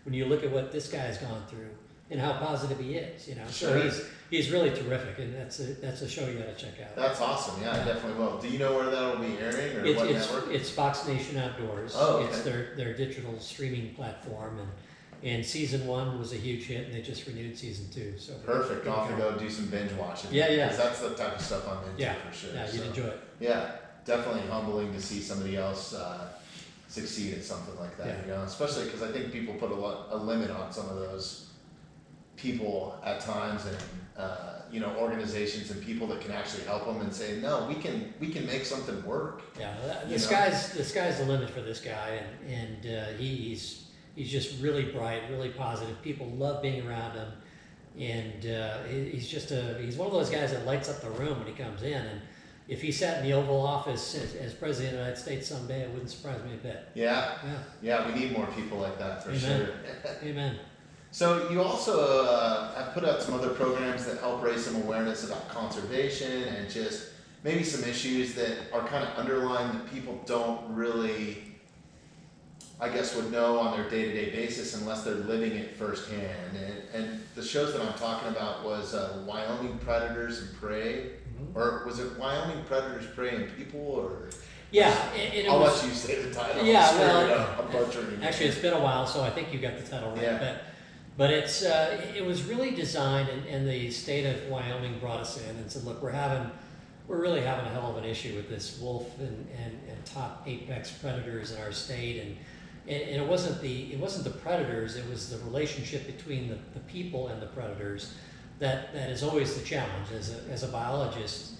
Speaker 3: when you look at what this guy's gone through and how positive he is,
Speaker 2: Sure.
Speaker 3: So he's really terrific, and that's a show you got to check out.
Speaker 2: That's awesome. Yeah, I definitely will. Do you know where that'll be airing, or what network?
Speaker 3: It's Fox Nation Outdoors.
Speaker 2: Oh, okay.
Speaker 3: It's their digital streaming platform, and season 1 was a huge hit, and they just renewed season 2. So
Speaker 2: Perfect. Off to go do some binge watching.
Speaker 3: Yeah.
Speaker 2: Because that's the type of stuff I'm into for sure.
Speaker 3: Yeah, you'd enjoy it.
Speaker 2: Yeah, definitely humbling to see somebody else succeed at something like that.
Speaker 3: Yeah.
Speaker 2: Especially because I think people put a limit on some of those people at times, and organizations and people that can actually help them and say, no, we can make something work.
Speaker 3: Yeah, the sky's the limit for this guy, and he's just really bright, really positive. People love being around him, and he's one of those guys that lights up the room when he comes in. And if he sat in the Oval Office as president of the United States someday, it wouldn't surprise me a bit.
Speaker 2: Yeah, we need more people like that for
Speaker 3: Amen.
Speaker 2: sure.
Speaker 3: Amen.
Speaker 2: So you also have put out some other programs that help raise some awareness about conservation and just maybe some issues that are kind of underlying that people don't really, I guess, would know on their day-to-day basis unless they're living it firsthand. And the shows that I'm talking about was Wyoming Predators and Prey, or was it Wyoming Predators, Prey, and People, or?
Speaker 3: Yeah,
Speaker 2: I'll let you say the title.
Speaker 3: Yeah,
Speaker 2: I'm butchering it.
Speaker 3: Actually, it's been a while, so I think you got the title right.
Speaker 2: Yeah.
Speaker 3: But it was really designed, and the state of Wyoming brought us in and said, look, we're really having a hell of an issue with this wolf and top apex predators in our state, and it wasn't the predators, it was the relationship between the people and the predators that is always the challenge. As a biologist,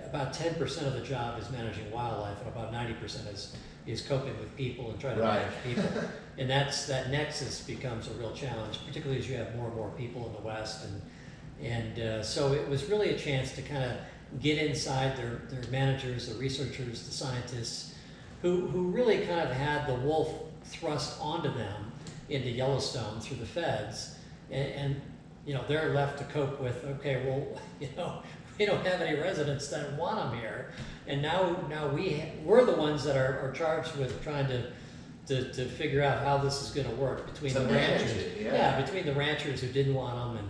Speaker 3: about 10% of the job is managing wildlife, and about 90% is coping with people and trying to manage people. And that nexus becomes a real challenge, particularly as you have more and more people in the West. And so it was really a chance to kind of get inside their managers, the researchers, the scientists, who really kind of had the wolf thrust onto them into Yellowstone through the feds. And they're left to cope with, okay, well, we don't have any residents that want them here. And now we're the ones that are charged with trying to figure out how this is going to work between the ranchers. Between the ranchers who didn't want them,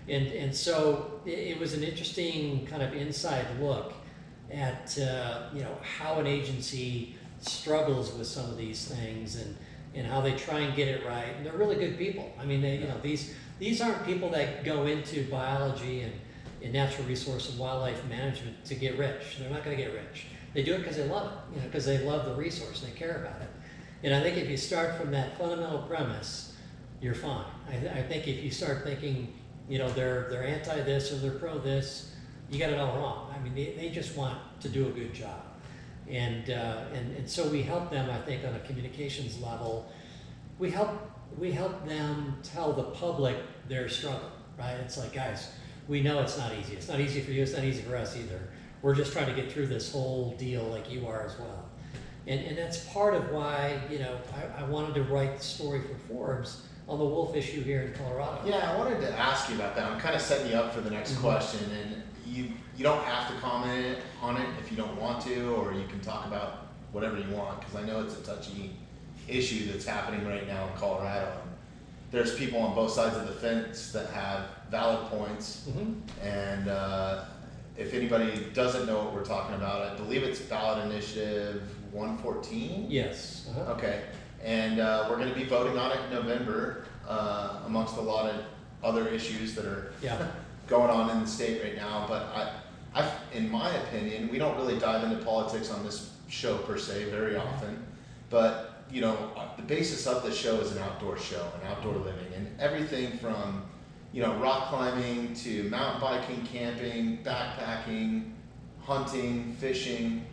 Speaker 3: and so it was an interesting kind of inside look at how an agency struggles with some of these things and how they try and get it right. And they're really good people. I mean, these aren't people that go into biology and natural resource and wildlife management to get rich. They're not going to get rich. They do it because they love it, because they love the resource and they care about it. And I think if you start from that fundamental premise, you're fine. I think if you start thinking, they're anti this or they're pro this, you got it all wrong. I mean, they just want to do a good job. And so we help them, I think, on a communications level. We help them tell the public their struggle, right? It's like, guys, we know it's not easy. It's not easy for you. It's not easy for us either. We're just trying to get through this whole deal like you are as well. And that's part of why, I wanted to write the story for Forbes on the wolf issue here in Colorado.
Speaker 2: Yeah, I wanted to ask you about that. I'm kind of setting you up for the next question, and you don't have to comment on it if you don't want to, or you can talk about whatever you want, because I know it's a touchy issue that's happening right now in Colorado. And there's people on both sides of the fence that have valid points, and if anybody doesn't know what we're talking about, I believe it's ballot initiative 114.
Speaker 3: Yes.
Speaker 2: Okay, and we're going to be voting on it in November, amongst a lot of other issues that are going on in the state right now. But I, in my opinion, we don't really dive into politics on this show per se very often, but the basis of the show is an outdoor show, an outdoor living, and everything from rock climbing to mountain biking, camping, backpacking, hunting, fishing.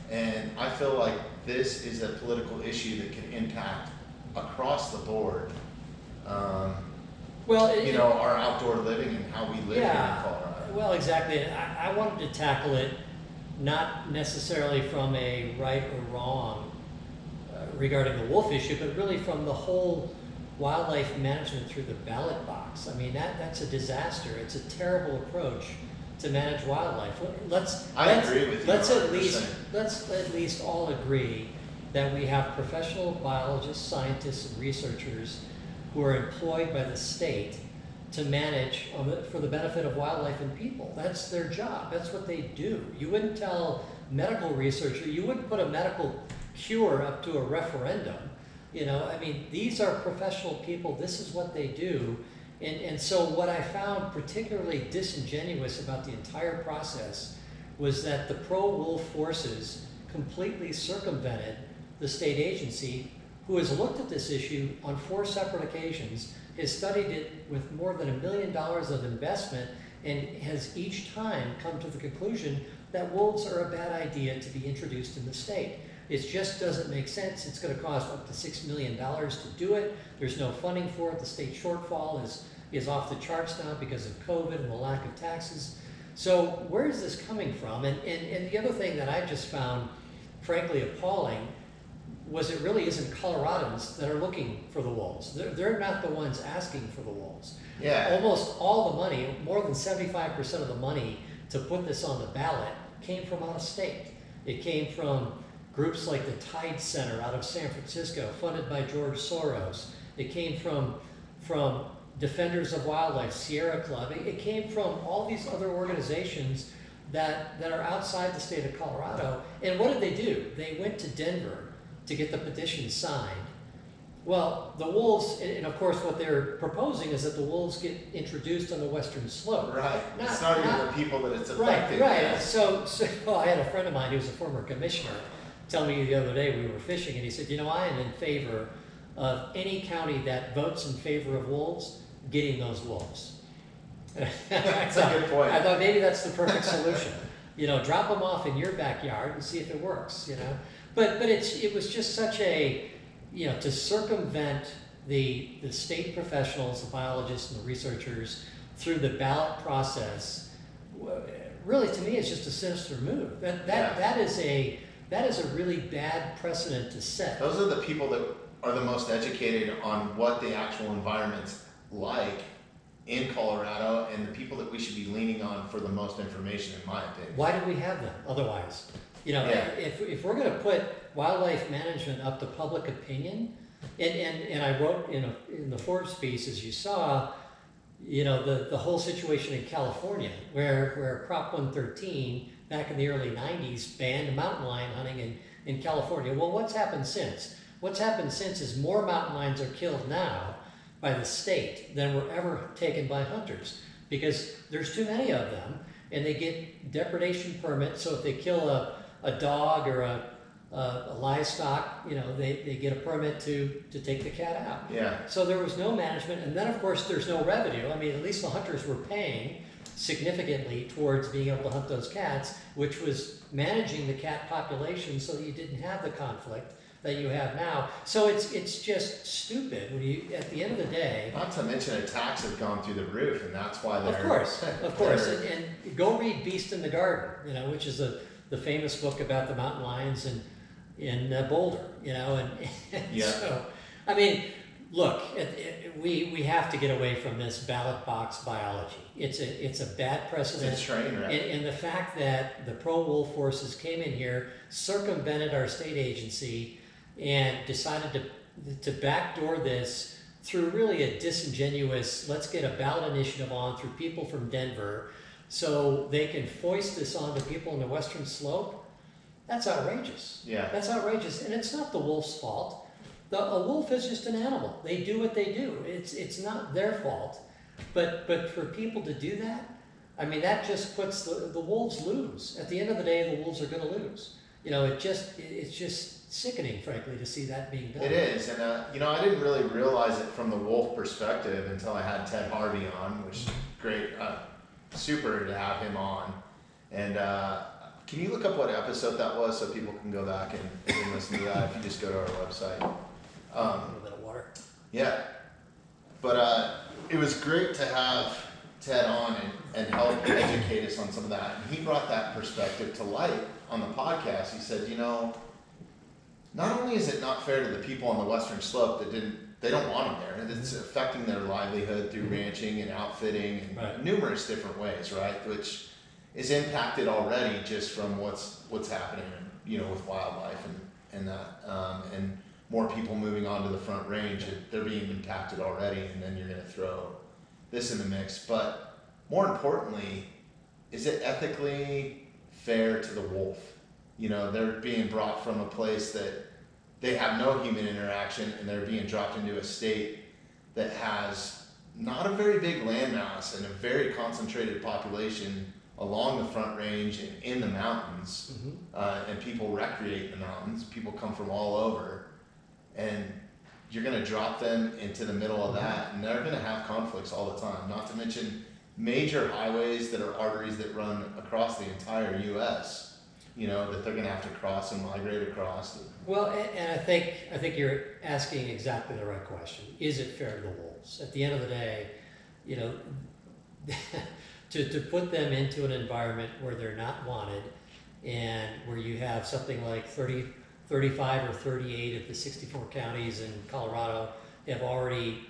Speaker 2: And I feel like this is a political issue that can impact across the board
Speaker 3: Well,
Speaker 2: our outdoor living and how we live here in Colorado.
Speaker 3: Well, exactly. And I wanted to tackle it not necessarily from a right or wrong regarding the wolf issue, but really from the whole wildlife management through the ballot box. I mean, that's a disaster. It's a terrible approach to manage wildlife.
Speaker 2: I agree with you.
Speaker 3: Let's
Speaker 2: 100%.
Speaker 3: at least all agree that we have professional biologists, scientists, and researchers who are employed by the state to manage for the benefit of wildlife and people. That's their job. That's what they do. You wouldn't tell medical researcher, you wouldn't put a medical cure up to a referendum. I mean, these are professional people. This is what they do. And so what I found particularly disingenuous about the entire process was that the pro-wolf forces completely circumvented the state agency, who has looked at this issue on 4 separate occasions, has studied it with more than $1 million of investment, and has each time come to the conclusion that wolves are a bad idea to be introduced in the state. It just doesn't make sense. It's going to cost up to $6 million to do it. There's no funding for it. The state shortfall is off the charts now because of COVID and the lack of taxes. So where is this coming from? And the other thing that I just found frankly appalling was it really isn't Coloradans that are looking for the wolves. They're not the ones asking for the wolves.
Speaker 2: Yeah.
Speaker 3: Almost all the money, more than 75% of the money to put this on the ballot came from out of state. It came from groups like the Tide Center out of San Francisco, funded by George Soros. It came from Defenders of Wildlife, Sierra Club. It came from all these other organizations that are outside the state of Colorado. And what did they do? They went to Denver to get the petition signed. Well, the wolves, and of course what they're proposing is that the wolves get introduced on the western slope.
Speaker 2: Right. It's not even the people that it's affecting.
Speaker 3: Right.
Speaker 2: Yeah.
Speaker 3: So I had a friend of mine who's a former commissioner tell me the other day we were fishing, and he said, I am in favor of any county that votes in favor of wolves getting those wolves.
Speaker 2: That's a good point.
Speaker 3: I thought maybe that's the perfect solution. Drop them off in your backyard and see if it works. But it was just such a, to circumvent the state professionals, the biologists and the researchers through the ballot process. Really, to me, it's just a sinister move. That is a really bad precedent to set.
Speaker 2: Those are the people that are the most educated on what the actual environment's like in Colorado, and the people that we should be leaning on for the most information, in my opinion.
Speaker 3: Why do we have them otherwise? If we're going to put wildlife management up to public opinion, and I wrote in the Forbes piece, as you saw, the whole situation in California, where Prop 113 back in the early 90s banned mountain lion hunting in California. Well, what's happened since? What's happened since is more mountain lions are killed now by the state than were ever taken by hunters, because there's too many of them, and they get depredation permits. So if they kill a dog or a livestock, they get a permit to take the cat out.
Speaker 2: Yeah.
Speaker 3: So there was no management, and then of course there's no revenue. I mean, at least the hunters were paying significantly towards being able to hunt those cats, which was managing the cat population so that you didn't have the conflict that you have now. So it's just stupid when at the end of the day.
Speaker 2: Not to mention attacks have gone through the roof, and that's why they're.
Speaker 3: Of course, and go read Beast in the Garden, which is the famous book about the mountain lions in Boulder, and
Speaker 2: yeah.
Speaker 3: So, I mean, look, we have to get away from this ballot box biology. It's a bad precedent.
Speaker 2: It's a train wreck.
Speaker 3: And the fact that the pro-wolf forces came in here, circumvented our state agency, and decided to backdoor this through really a disingenuous, let's get a ballot initiative on through people from Denver so they can foist this on to people in the western slope, that's outrageous.
Speaker 2: Yeah.
Speaker 3: That's outrageous. And it's not the wolf's fault. A wolf is just an animal. They do what they do. It's not their fault. But for people to do that, I mean, that just puts the wolves lose. At the end of the day, the wolves are going to lose. It's just sickening, frankly, to see that being done.
Speaker 2: It is, and I didn't really realize it from the wolf perspective until I had Ted Harvey on, which is great, super to have him on. And can you look up what episode that was so people can go back and listen to that if you just go to our website?
Speaker 3: A little bit of water.
Speaker 2: Yeah. But it was great to have Ted on and help educate us on some of that. And he brought that perspective to light on the podcast. He said, not only is it not fair to the people on the Western Slope they don't want them there. It's affecting their livelihood through ranching and outfitting and numerous different ways, right? Which is impacted already just from what's happening, with wildlife and that, and more people moving onto the Front Range. They're being impacted already, and then you're going to throw this in the mix. But more importantly, is it ethically fair to the wolf? They're being brought from a place that they have no human interaction, and they're being dropped into a state that has not a very big landmass and a very concentrated population along the Front Range and in the mountains. And people recreate in the mountains. People come from all over, and you're going to drop them into the middle of that, and they're going to have conflicts all the time. Not to mention major highways that are arteries that run across the entire U.S., that they're going to have to cross and migrate across.
Speaker 3: Well, and I think you're asking exactly the right question. Is it fair to the wolves? At the end of the day, to put them into an environment where they're not wanted, and where you have something like 35 or 38 of the 64 counties in Colorado have already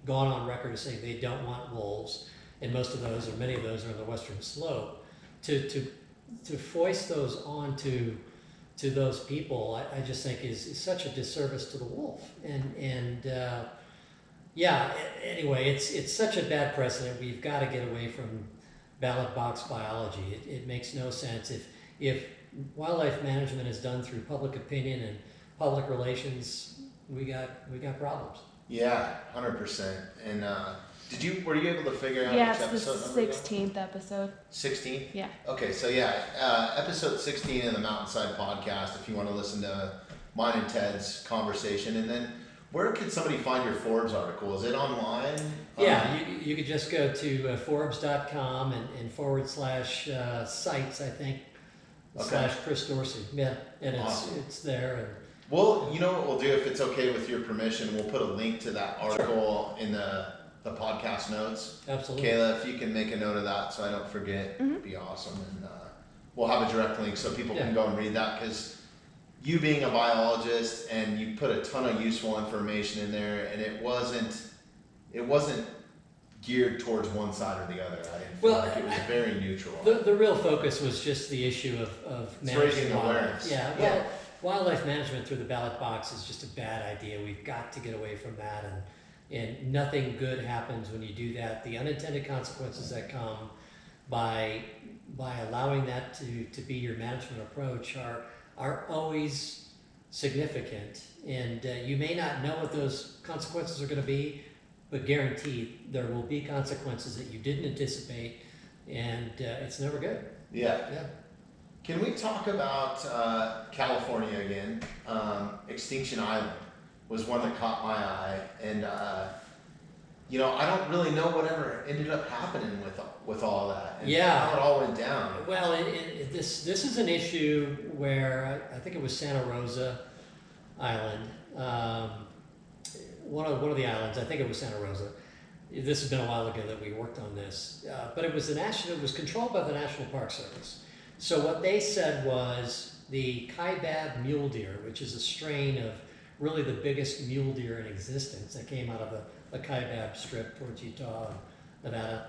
Speaker 3: gone on record as saying they don't want wolves, and most of those, or many of those, are on the Western Slope. To foist those onto those people, I just think is such a disservice to the wolf. Anyway, it's such a bad precedent. We've got to get away from ballot box biology. It makes no sense. If wildlife management is done through public opinion and public relations, we got problems.
Speaker 2: Yeah, 100%. And were you able to figure out
Speaker 4: Yeah,
Speaker 2: which
Speaker 4: it's
Speaker 2: episode
Speaker 4: the
Speaker 2: number?
Speaker 4: 16th episode.
Speaker 2: 16th?
Speaker 4: Yeah.
Speaker 2: Okay, so episode 16 of the Mountainside Podcast, if you want to listen to mine and Ted's conversation. And then where could somebody find your Forbes article? Is it online?
Speaker 3: Yeah, you could just go to Forbes.com and /sites, I think, / Chris Dorsey. Yeah, and
Speaker 2: Awesome.
Speaker 3: it's there. And
Speaker 2: well, you know what we'll do, if it's okay with your permission, we'll put a link to that article in the podcast notes.
Speaker 3: Absolutely.
Speaker 2: Kayla, if you can make a note of that so I don't forget, it'd be awesome. And we'll have a direct link so people can go and read that, because you being a biologist, and you put a ton of useful information in there, and it wasn't geared towards one side or the other. I didn't feel like it was very neutral.
Speaker 3: The real focus was just the issue of managing
Speaker 2: raising awareness.
Speaker 3: Yeah, wildlife management through the ballot box is just a bad idea. We've got to get away from that, and nothing good happens when you do that. The unintended consequences that come by allowing that to be your management approach are always significant, and you may not know what those consequences are going to be, but guaranteed there will be consequences that you didn't anticipate, and it's never good.
Speaker 2: Yeah. Can we talk about California again? Extinction Island was one that caught my eye, and I don't really know whatever ended up happening with all that. And how it all went down.
Speaker 3: Well, this is an issue where I think it was Santa Rosa Island, one of the islands. I think it was Santa Rosa. This has been a while ago that we worked on this, but it was controlled by the National Park Service. So what they said was the Kaibab mule deer, which is a strain of really the biggest mule deer in existence that came out of the Kaibab Strip towards Utah and Nevada,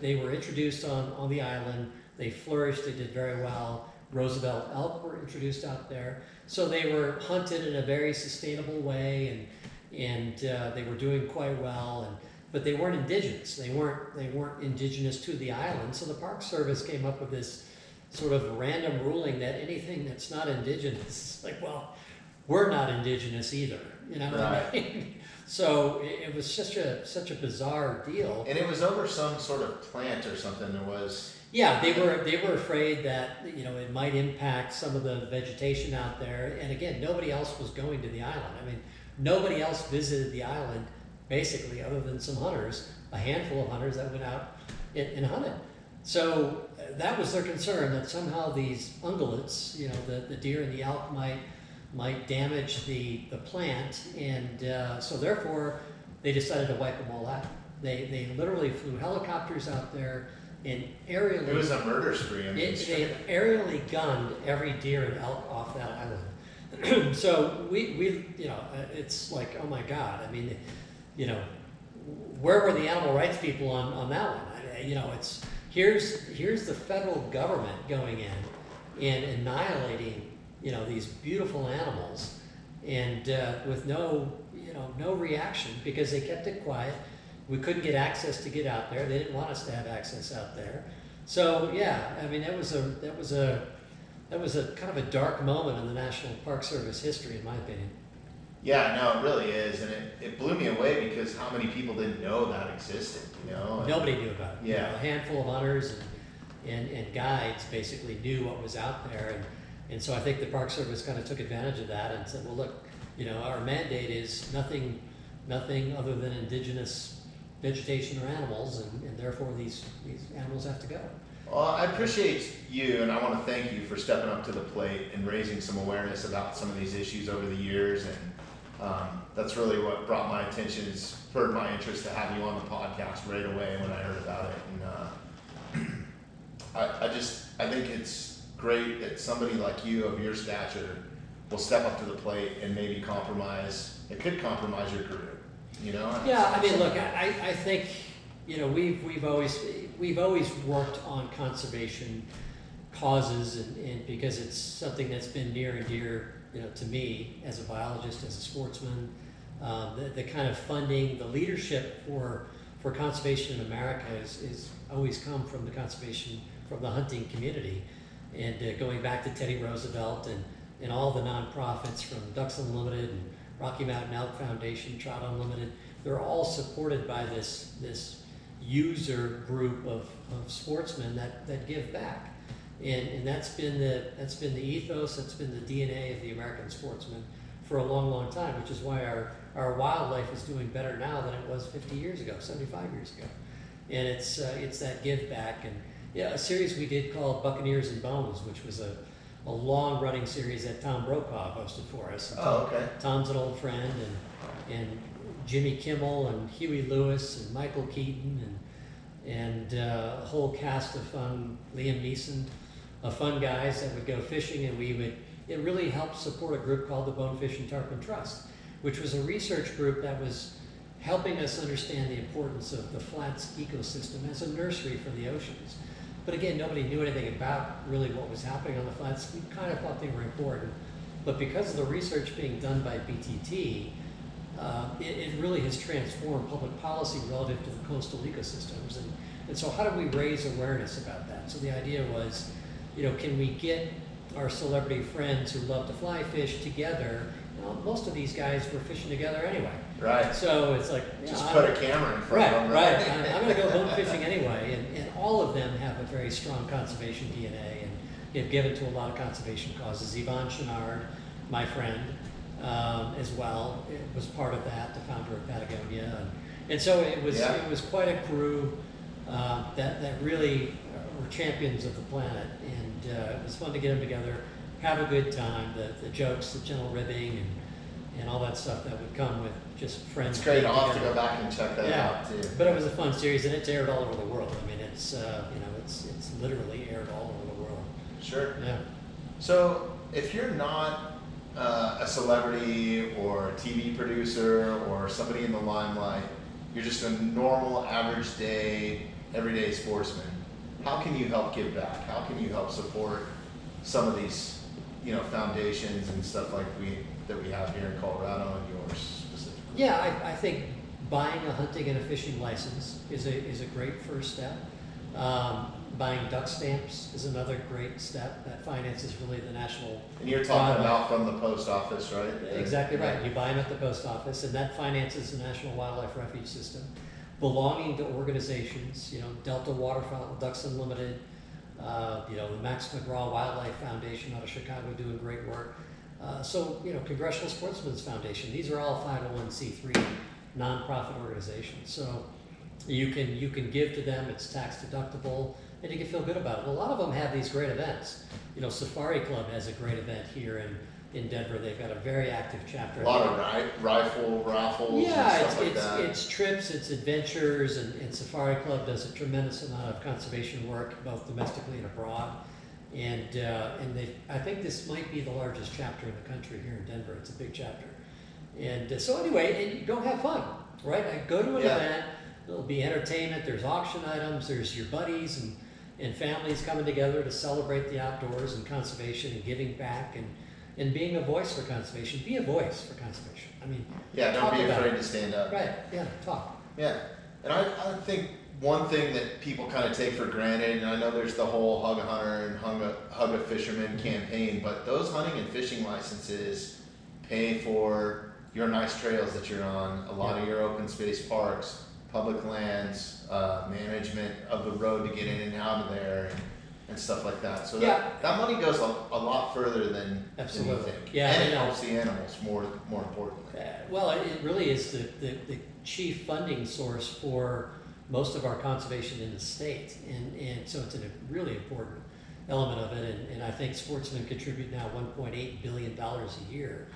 Speaker 3: they were introduced on the island. They flourished. They did very well. Roosevelt elk were introduced out there, so they were hunted in a very sustainable way, and they were doing quite well. But they weren't indigenous. They weren't indigenous to the island. So the Park Service came up with this sort of random ruling that anything that's not indigenous, we're not indigenous either. You know what I mean? So it was such a bizarre deal.
Speaker 2: And it was over some sort of plant or something. There was.
Speaker 3: Yeah, they were afraid that it might impact some of the vegetation out there. And again, nobody else was going to the island. I mean, nobody else visited the island, basically, other than some hunters, a handful of hunters that went out and hunted. So that was their concern, that somehow these ungulates, the deer and the elk might damage the plant, and so therefore they decided to wipe them all out. They literally flew helicopters out there and aerially.
Speaker 2: It was a murder spree. I mean,
Speaker 3: They aerially gunned every deer and elk off that island. So we it's like, oh my God. I mean, where were the animal rights people on that one? It's here's the federal government going in and annihilating these beautiful animals, and with no reaction because they kept it quiet. We couldn't get access to get out there. They didn't want us to have access out there. So yeah, I mean that was a kind of a dark moment in the National Park Service history, in my opinion.
Speaker 2: Yeah, no, it really is, and it blew me away because how many people didn't know that existed,
Speaker 3: Nobody knew about it.
Speaker 2: Yeah.
Speaker 3: A handful of hunters and guides basically knew what was out there, and so I think the Park Service kind of took advantage of that and said, well, look, our mandate is nothing other than indigenous vegetation or animals, and therefore these animals have to go.
Speaker 2: Well, I appreciate you, and I want to thank you for stepping up to the plate and raising some awareness about some of these issues over the years, and that's really what brought my attention, spurred my interest to have you on the podcast right away when I heard about it. And I think it's great that somebody like you of your stature will step up to the plate and maybe compromise. It could compromise your career,
Speaker 3: Yeah, I mean, look, I think we've always worked on conservation causes, and because it's something that's been near and dear to me as a biologist, as a sportsman, the kind of funding, the leadership for conservation in America is always come from the hunting community, and going back to Teddy Roosevelt and all the nonprofits from Ducks Unlimited and Rocky Mountain Elk Foundation, Trout Unlimited, they're all supported by this user group of sportsmen that give back. And that's been the ethos, that's been the DNA of the American sportsman for a long, long time, which is why our wildlife is doing better now than it was 50 years ago, 75 years ago. And it's that give back. And a series we did called Buccaneers and Bones, which was a long-running series that Tom Brokaw hosted for us.
Speaker 2: Oh, okay.
Speaker 3: Tom's an old friend, and Jimmy Kimmel and Huey Lewis and Michael Keaton and a whole cast of fun, Liam Neeson, of fun guys that would go fishing, and it really helped support a group called the Bonefish and Tarpon Trust, which was a research group that was helping us understand the importance of the flats ecosystem as a nursery for the oceans. But again, nobody knew anything about really what was happening on the flats. We kind of thought they were important, but because of the research being done by BTT, it really has transformed public policy relative to the coastal ecosystems. And so how do we raise awareness about that? So the idea was, can we get our celebrity friends who love to fly fish together? Most of these guys were fishing together anyway.
Speaker 2: Right.
Speaker 3: So it's like,
Speaker 2: just put a camera in front of them.
Speaker 3: Right. I'm going to go boat fishing anyway. And all of them have a very strong conservation DNA and have given to a lot of conservation causes. Yvonne Chenard, my friend, as well, it was part of that, the founder of Patagonia. And so it was quite a crew that really were champions of the planet. And it was fun to get them together, have a good time, the jokes, the gentle ribbing, and all that stuff that would come with just friends.
Speaker 2: It's great. I'll have to go back and check that out too.
Speaker 3: But it was a fun series, and it's aired all over the world. I mean, it's it's literally aired all over the world.
Speaker 2: Sure.
Speaker 3: Yeah.
Speaker 2: So if you're not a celebrity or a TV producer or somebody in the limelight, you're just a normal, average day, everyday sportsman, how can you help give back? How can you help support some of these, foundations and stuff like that we have here in Colorado and yours specifically?
Speaker 3: Yeah, I think buying a hunting and a fishing license is a great first step. Buying duck stamps is another great step that finances really the national.
Speaker 2: And you're talking about from the post office, right?
Speaker 3: Exactly right. You buy them at the post office, and that finances the National Wildlife Refuge System. Belonging to organizations, Delta Waterfowl, Ducks Unlimited, the Max McGraw Wildlife Foundation out of Chicago doing great work. Congressional Sportsmen's Foundation. These are all 501c3 nonprofit organizations. So you can give to them. It's tax deductible, and you can feel good about it. A lot of them have these great events. Safari Club has a great event here in Denver. They've got a very active chapter.
Speaker 2: A lot of rifle raffles
Speaker 3: Yeah,
Speaker 2: and stuff like that.
Speaker 3: it's trips, it's adventures, and Safari Club does a tremendous amount of conservation work, both domestically and abroad. And I think this might be the largest chapter in the country here in Denver. It's a big chapter. And so anyway, and you go have fun, right? I go to an event, there'll be entertainment, there's auction items, there's your buddies and families coming together to celebrate the outdoors and conservation and giving back and being a voice for conservation. Be a voice for conservation. I mean,
Speaker 2: don't be afraid to stand up.
Speaker 3: Right, yeah, talk.
Speaker 2: Yeah, and I think one thing that people kind of take for granted, and I know there's the whole Hug a Hunter and Hug a Fisherman campaign, but those hunting and fishing licenses pay for your nice trails that you're on, a lot of your open space parks, public lands, management of the road to get in and out of there, and stuff like that. So that money goes a lot further than you think.
Speaker 3: Yeah,
Speaker 2: and it helps the animals more importantly.
Speaker 3: Well, it really is the chief funding source for most of our conservation in the state, and so it's a really important element of it. And I think sportsmen contribute now $1.8 billion a year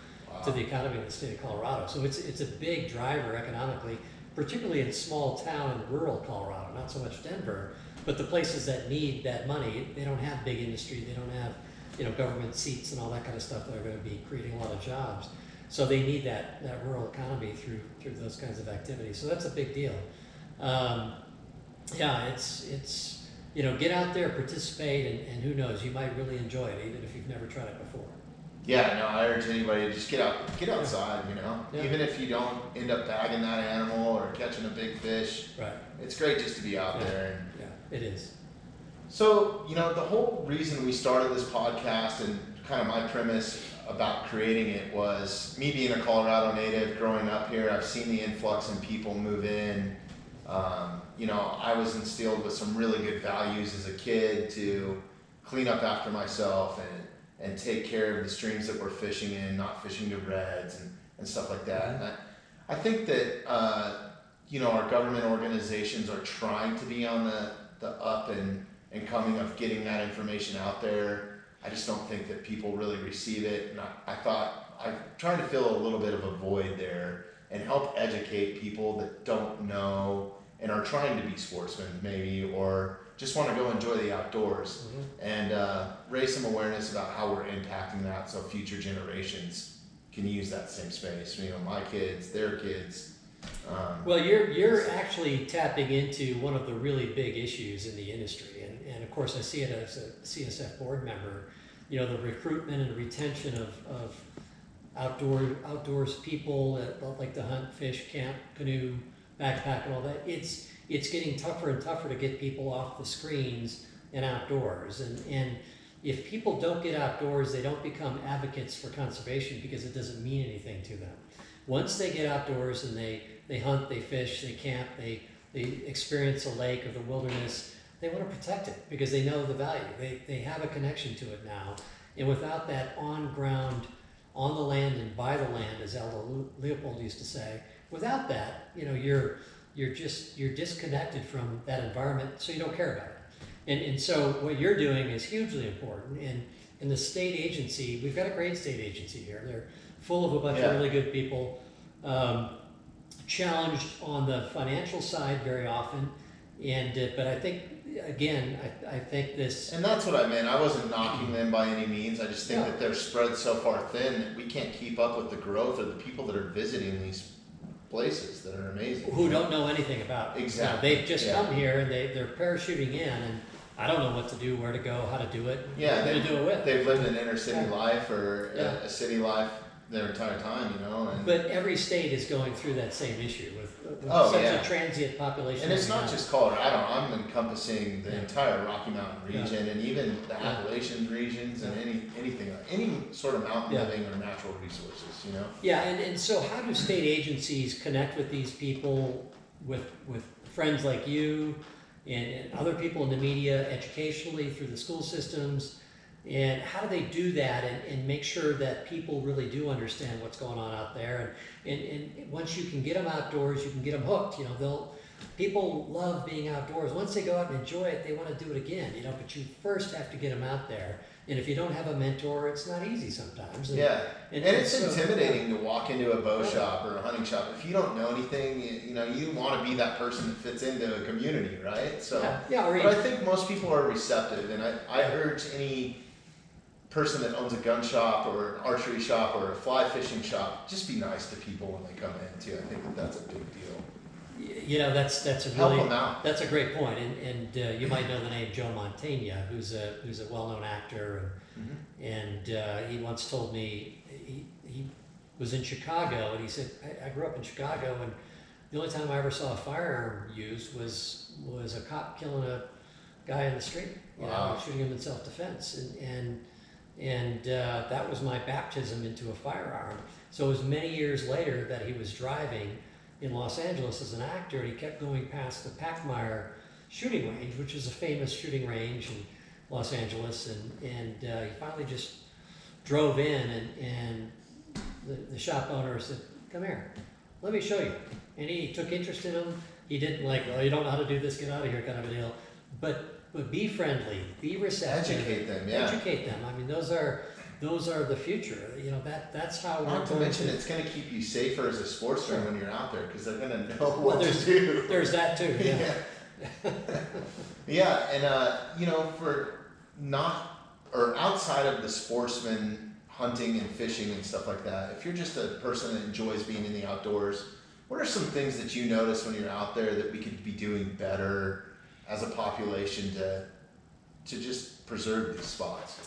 Speaker 3: to the economy of the state of Colorado. So it's a big driver economically, particularly in small town and rural Colorado, not so much Denver, but the places that need that money. They don't have big industry, they don't have government seats and all that kind of stuff that are going to be creating a lot of jobs. So they need that rural economy through those kinds of activities. So that's a big deal. It's get out there, participate, and who knows, you might really enjoy it even if you've never tried it before.
Speaker 2: Yeah, no, I urge anybody to just get outside,
Speaker 3: Yeah.
Speaker 2: Even if you don't end up bagging that animal or catching a big fish.
Speaker 3: Right.
Speaker 2: It's great just to be out there.
Speaker 3: Yeah, it is.
Speaker 2: So, the whole reason we started this podcast and kind of my premise about creating it was me being a Colorado native, growing up here, I've seen the influx in people move in. I was instilled with some really good values as a kid to clean up after myself and take care of the streams that we're fishing in, not fishing to reds and stuff like that. And I think that, our government organizations are trying to be on the up and coming of getting that information out there. I just don't think that people really receive it. And I thought I'm trying to fill a little bit of a void there and help educate people that don't know and are trying to be sportsmen maybe, or just want to go enjoy the outdoors and raise some awareness about how we're impacting that so future generations can use that same space. My kids, their kids.
Speaker 3: Well, you're actually tapping into one of the really big issues in the industry, and of course I see it as a CSF board member. The recruitment and retention of outdoors people that like to hunt, fish, camp, canoe, backpack, and all that. It's getting tougher and tougher to get people off the screens and outdoors. And if people don't get outdoors, they don't become advocates for conservation because it doesn't mean anything to them. Once they get outdoors and they hunt, they fish, they camp, they experience a lake or the wilderness, they want to protect it because they know the value. They have a connection to it now. And without that on ground, on the land and by the land, as Aldo Leopold used to say, without that, you're disconnected from that environment, so you don't care about it. And so what you're doing is hugely important. And in the state agency, we've got a great state agency here. They're full of a bunch of really good people, challenged on the financial side very often. But I think, again, I think this...
Speaker 2: And that's what I meant. I wasn't knocking them by any means. I just think that they're spread so far thin that we can't keep up with the growth of the people that are visiting these places that are amazing.
Speaker 3: Who don't know anything about it.
Speaker 2: Exactly.
Speaker 3: They've just come here and they're parachuting in, and I don't know what to do, where to go, how to do it.
Speaker 2: Yeah,
Speaker 3: who to do it with.
Speaker 2: They've lived an inner city life or a city life their entire time, And
Speaker 3: but every state is going through that same issue with such a transient population.
Speaker 2: And it's not just Colorado. I'm encompassing the entire Rocky Mountain region and even the Appalachian regions and any sort of mountain living or natural resources,
Speaker 3: Yeah, and so how do state agencies connect with these people, with friends like you and other people in the media, educationally through the school systems? And how do they do that and make sure that people really do understand what's going on out there? And once you can get them outdoors, you can get them hooked. People love being outdoors. Once they go out and enjoy it, they want to do it again. But you first have to get them out there And if you don't have a mentor, it's not easy sometimes. And,
Speaker 2: Yeah, and it's
Speaker 3: so,
Speaker 2: intimidating to walk into a bow shop or a hunting shop. If you don't know anything, you want to be that person that fits into a community, right? So, but I think most people are receptive, and I urge any person that owns a gun shop or an archery shop or a fly fishing shop, just be nice to people when they come in too. I think that's a big deal.
Speaker 3: That's a
Speaker 2: Help
Speaker 3: really
Speaker 2: them out.
Speaker 3: that's a great point, and you might know the name Joe Mantegna, who's a well-known actor, and he once told me he was in Chicago, and he said, I grew up in Chicago, and the only time I ever saw a firearm used was a cop killing a guy in the street, shooting him in self-defense, and that was my baptism into a firearm. So it was many years later that he was driving in Los Angeles as an actor, and he kept going past the Packmeyer shooting range, which is a famous shooting range in Los Angeles, and he finally just drove in, and the shop owner said, "Come here, let me show you." And he took interest in him. He didn't you don't know how to do this, get out of here kind of a deal. But be friendly, be receptive.
Speaker 2: Educate them, yeah.
Speaker 3: Educate them. I mean, those are the future. That's how we're
Speaker 2: Not to
Speaker 3: going
Speaker 2: mention,
Speaker 3: to.
Speaker 2: it's going to keep you safer as a sportsman when you're out there, because they're going to know
Speaker 3: Well,
Speaker 2: what to do.
Speaker 3: There's that too. Yeah.
Speaker 2: Yeah, and for outside of the sportsman hunting and fishing and stuff like that, if you're just a person that enjoys being in the outdoors, what are some things that you notice when you're out there that we could be doing better as a population to just preserve these spots?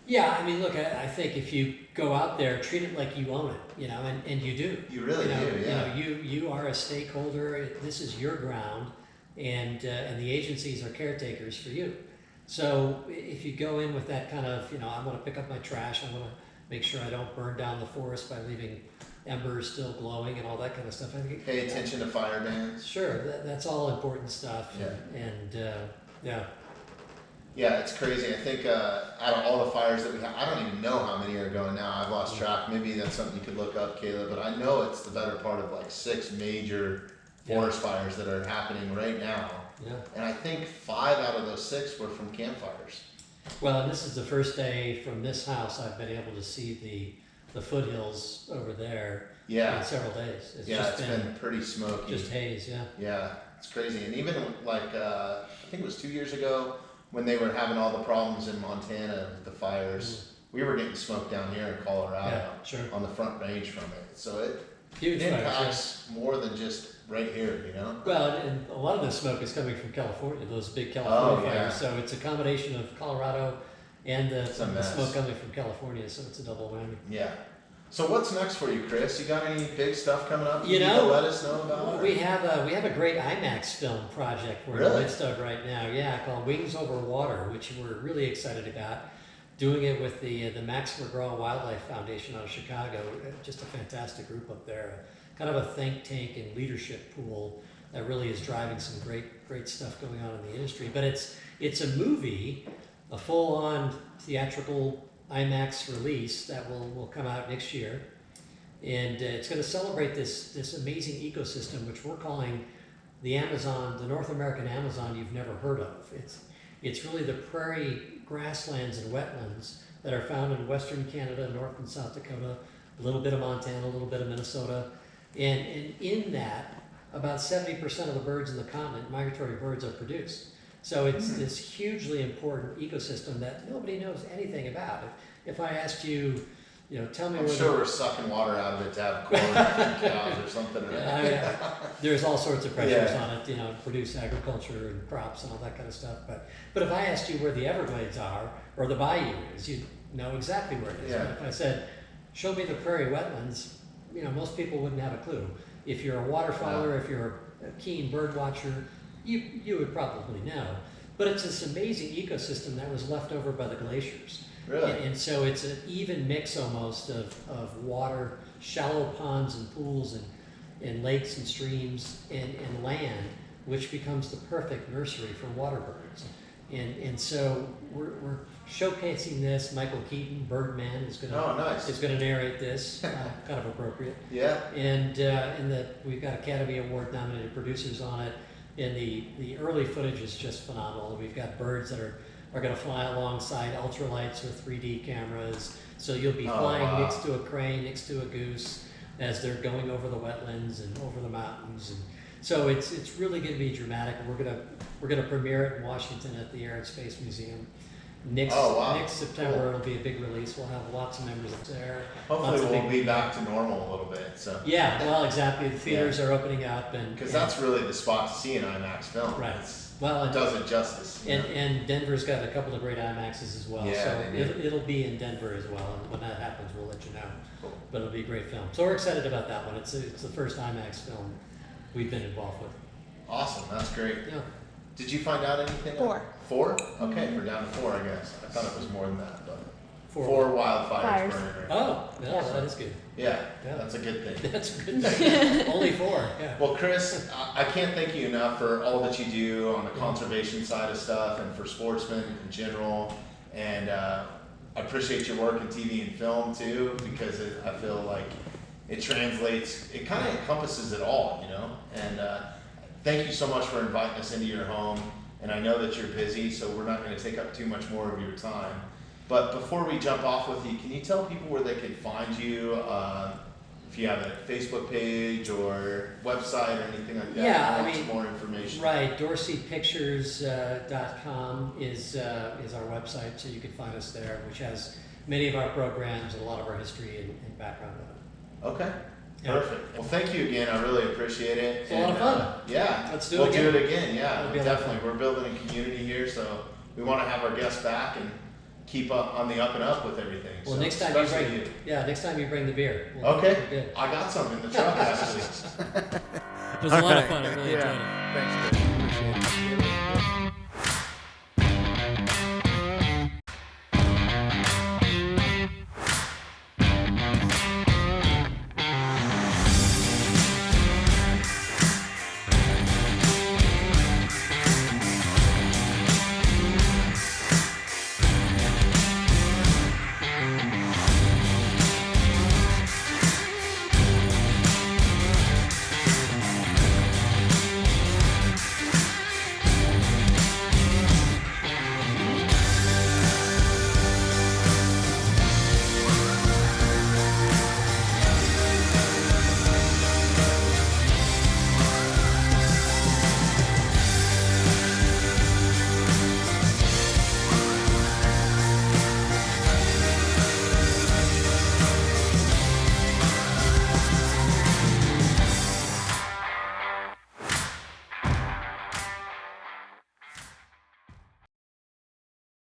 Speaker 3: Yeah, I mean, look, I think if you go out there, treat it like you own it, and you do.
Speaker 2: You really do, yeah.
Speaker 3: You are a stakeholder. This is your ground, and the agencies are caretakers for you. So if you go in with that kind of, I want to pick up my trash, I want to make sure I don't burn down the forest by leaving embers still glowing and all that kind of stuff. I think
Speaker 2: Pay attention to fire bans.
Speaker 3: Sure, that's all important stuff.
Speaker 2: Yeah.
Speaker 3: And yeah.
Speaker 2: Yeah, it's crazy. I think out of all the fires that we have, I don't even know how many are going now. I've lost track. Maybe that's something you could look up, Caleb. But I know it's the better part of 6 major forest fires that are happening right now.
Speaker 3: Yeah.
Speaker 2: And I think 5 out of those 6 were from campfires.
Speaker 3: Well, and this is the first day from this house I've been able to see the foothills over there in several days.
Speaker 2: It's been pretty smoky.
Speaker 3: Just haze, yeah.
Speaker 2: Yeah, it's crazy. And even I think it was 2 years ago when they were having all the problems in Montana with the fires, we were getting smoke down here in Colorado on the Front Range from it. So it impacts more than just right here,
Speaker 3: Well, and a lot of the smoke is coming from California, those big California fires. So it's a combination of Colorado and the smoke coming from California, so it's a double whammy.
Speaker 2: Yeah. So what's next for you, Chris? You got any big stuff coming up?
Speaker 3: You
Speaker 2: to let us know about.
Speaker 3: We have a great IMAX film project we're in the midst of right now. Called Wings Over Water, which we're really excited about. Doing it with the Max McGraw Wildlife Foundation out of Chicago. Just a fantastic group up there. Kind of a think tank and leadership pool that really is driving some great stuff going on in the industry. But it's a movie, a full-on theatrical IMAX release that will come out next year, and it's going to celebrate this amazing ecosystem, which we're calling the Amazon, the North American Amazon you've never heard of. It's really the prairie grasslands and wetlands that are found in western Canada, North and South Dakota, a little bit of Montana, a little bit of Minnesota, and in that, about 70% of the birds in the continent, migratory birds, are produced. So it's this hugely important ecosystem that nobody knows anything about. If I asked you, tell me
Speaker 2: I'm sure we're sucking water out of it to have corn and cows or something. Right?
Speaker 3: There's all sorts of pressures on it, to produce agriculture and crops and all that kind of stuff. But if I asked you where the Everglades are or the bayou is, you'd know exactly where it is.
Speaker 2: Yeah.
Speaker 3: But if I said, show me the prairie wetlands, most people wouldn't have a clue. If you're a waterfowler, if you're a keen bird watcher, you would probably know. But it's this amazing ecosystem that was left over by the glaciers.
Speaker 2: Really?
Speaker 3: And so it's an even mix almost of water, shallow ponds and pools and lakes and streams and land, which becomes the perfect nursery for water birds. And so we're showcasing this. Michael Keaton, Birdman, is going to narrate this. Kind of appropriate.
Speaker 2: Yeah.
Speaker 3: And we've got Academy Award nominated producers on it. And the early footage is just phenomenal. We've got birds that are are going to fly alongside ultralights with 3D cameras. So you'll be
Speaker 2: Oh,
Speaker 3: flying
Speaker 2: wow.
Speaker 3: next to a crane, next to a goose, as they're going over the wetlands and over the mountains. And so it's really going to be dramatic. We're gonna premiere it in Washington at the Air and Space Museum. Next September,
Speaker 2: Cool.
Speaker 3: It'll be a big release. We'll have lots of members up there.
Speaker 2: Hopefully
Speaker 3: Lots of
Speaker 2: we'll
Speaker 3: big-
Speaker 2: be back to normal a little bit. So
Speaker 3: Yeah, well, exactly. The theaters are opening up, and
Speaker 2: because that's really the spot to see an IMAX film.
Speaker 3: Right.
Speaker 2: It's,
Speaker 3: well,
Speaker 2: it
Speaker 3: and,
Speaker 2: does it justice. you know?
Speaker 3: and Denver's got a couple of great IMAXs as well.
Speaker 2: Yeah,
Speaker 3: so
Speaker 2: they do.
Speaker 3: it'll be in Denver as well. And when that happens, we'll let you know.
Speaker 2: Cool.
Speaker 3: But it'll be a great film. So we're excited about that one. It's the first IMAX film we've been involved with.
Speaker 2: Awesome, that's great.
Speaker 3: Yeah.
Speaker 2: Did you find out anything?
Speaker 4: 4.
Speaker 2: 4? Okay, we're down to 4, I guess. I thought it was more than that, but
Speaker 3: Four.
Speaker 2: 4 wildfires
Speaker 4: Fires.
Speaker 2: burning. Right?
Speaker 3: Oh, yeah, that is good.
Speaker 2: Yeah,
Speaker 3: Yeah.
Speaker 2: that's a good thing.
Speaker 3: That's a good thing. Only 4. Yeah.
Speaker 2: Well, Chris, I can't thank you enough for all that you do on the conservation side of stuff and for sportsmen in general. And I appreciate your work in TV and film too, because I feel like it translates, it kind of encompasses it all, you know? And thank you so much for inviting us into your home. And I know that you're busy, so we're not going to take up too much more of your time. But before we jump off with you, can you tell people where they can find you? If you have a Facebook page or website or anything like that?
Speaker 3: Yeah, I
Speaker 2: want
Speaker 3: mean,
Speaker 2: some more information.
Speaker 3: Right, DorseyPictures.com is our website, so you can find us there, which has many of our programs and a lot of our history and background on it.
Speaker 2: Okay.
Speaker 3: Yeah.
Speaker 2: Perfect. Well, thank you again. I really appreciate it.
Speaker 3: It's a lot of fun.
Speaker 2: Yeah.
Speaker 3: Let's do it
Speaker 2: we'll
Speaker 3: again.
Speaker 2: do it again. Yeah,
Speaker 3: It'll be a lot of
Speaker 2: definitely.
Speaker 3: fun.
Speaker 2: We're building a community here, so we want to have our guests back and keep up on the up and up with everything.
Speaker 3: Well,
Speaker 2: so
Speaker 3: next time you
Speaker 2: especially
Speaker 3: bring, next time you bring the beer.
Speaker 2: Okay.
Speaker 3: We're good.
Speaker 2: I got some in the truck actually.
Speaker 5: It was a lot of fun. I really enjoyed it.
Speaker 1: Thanks, Chris. Appreciate it.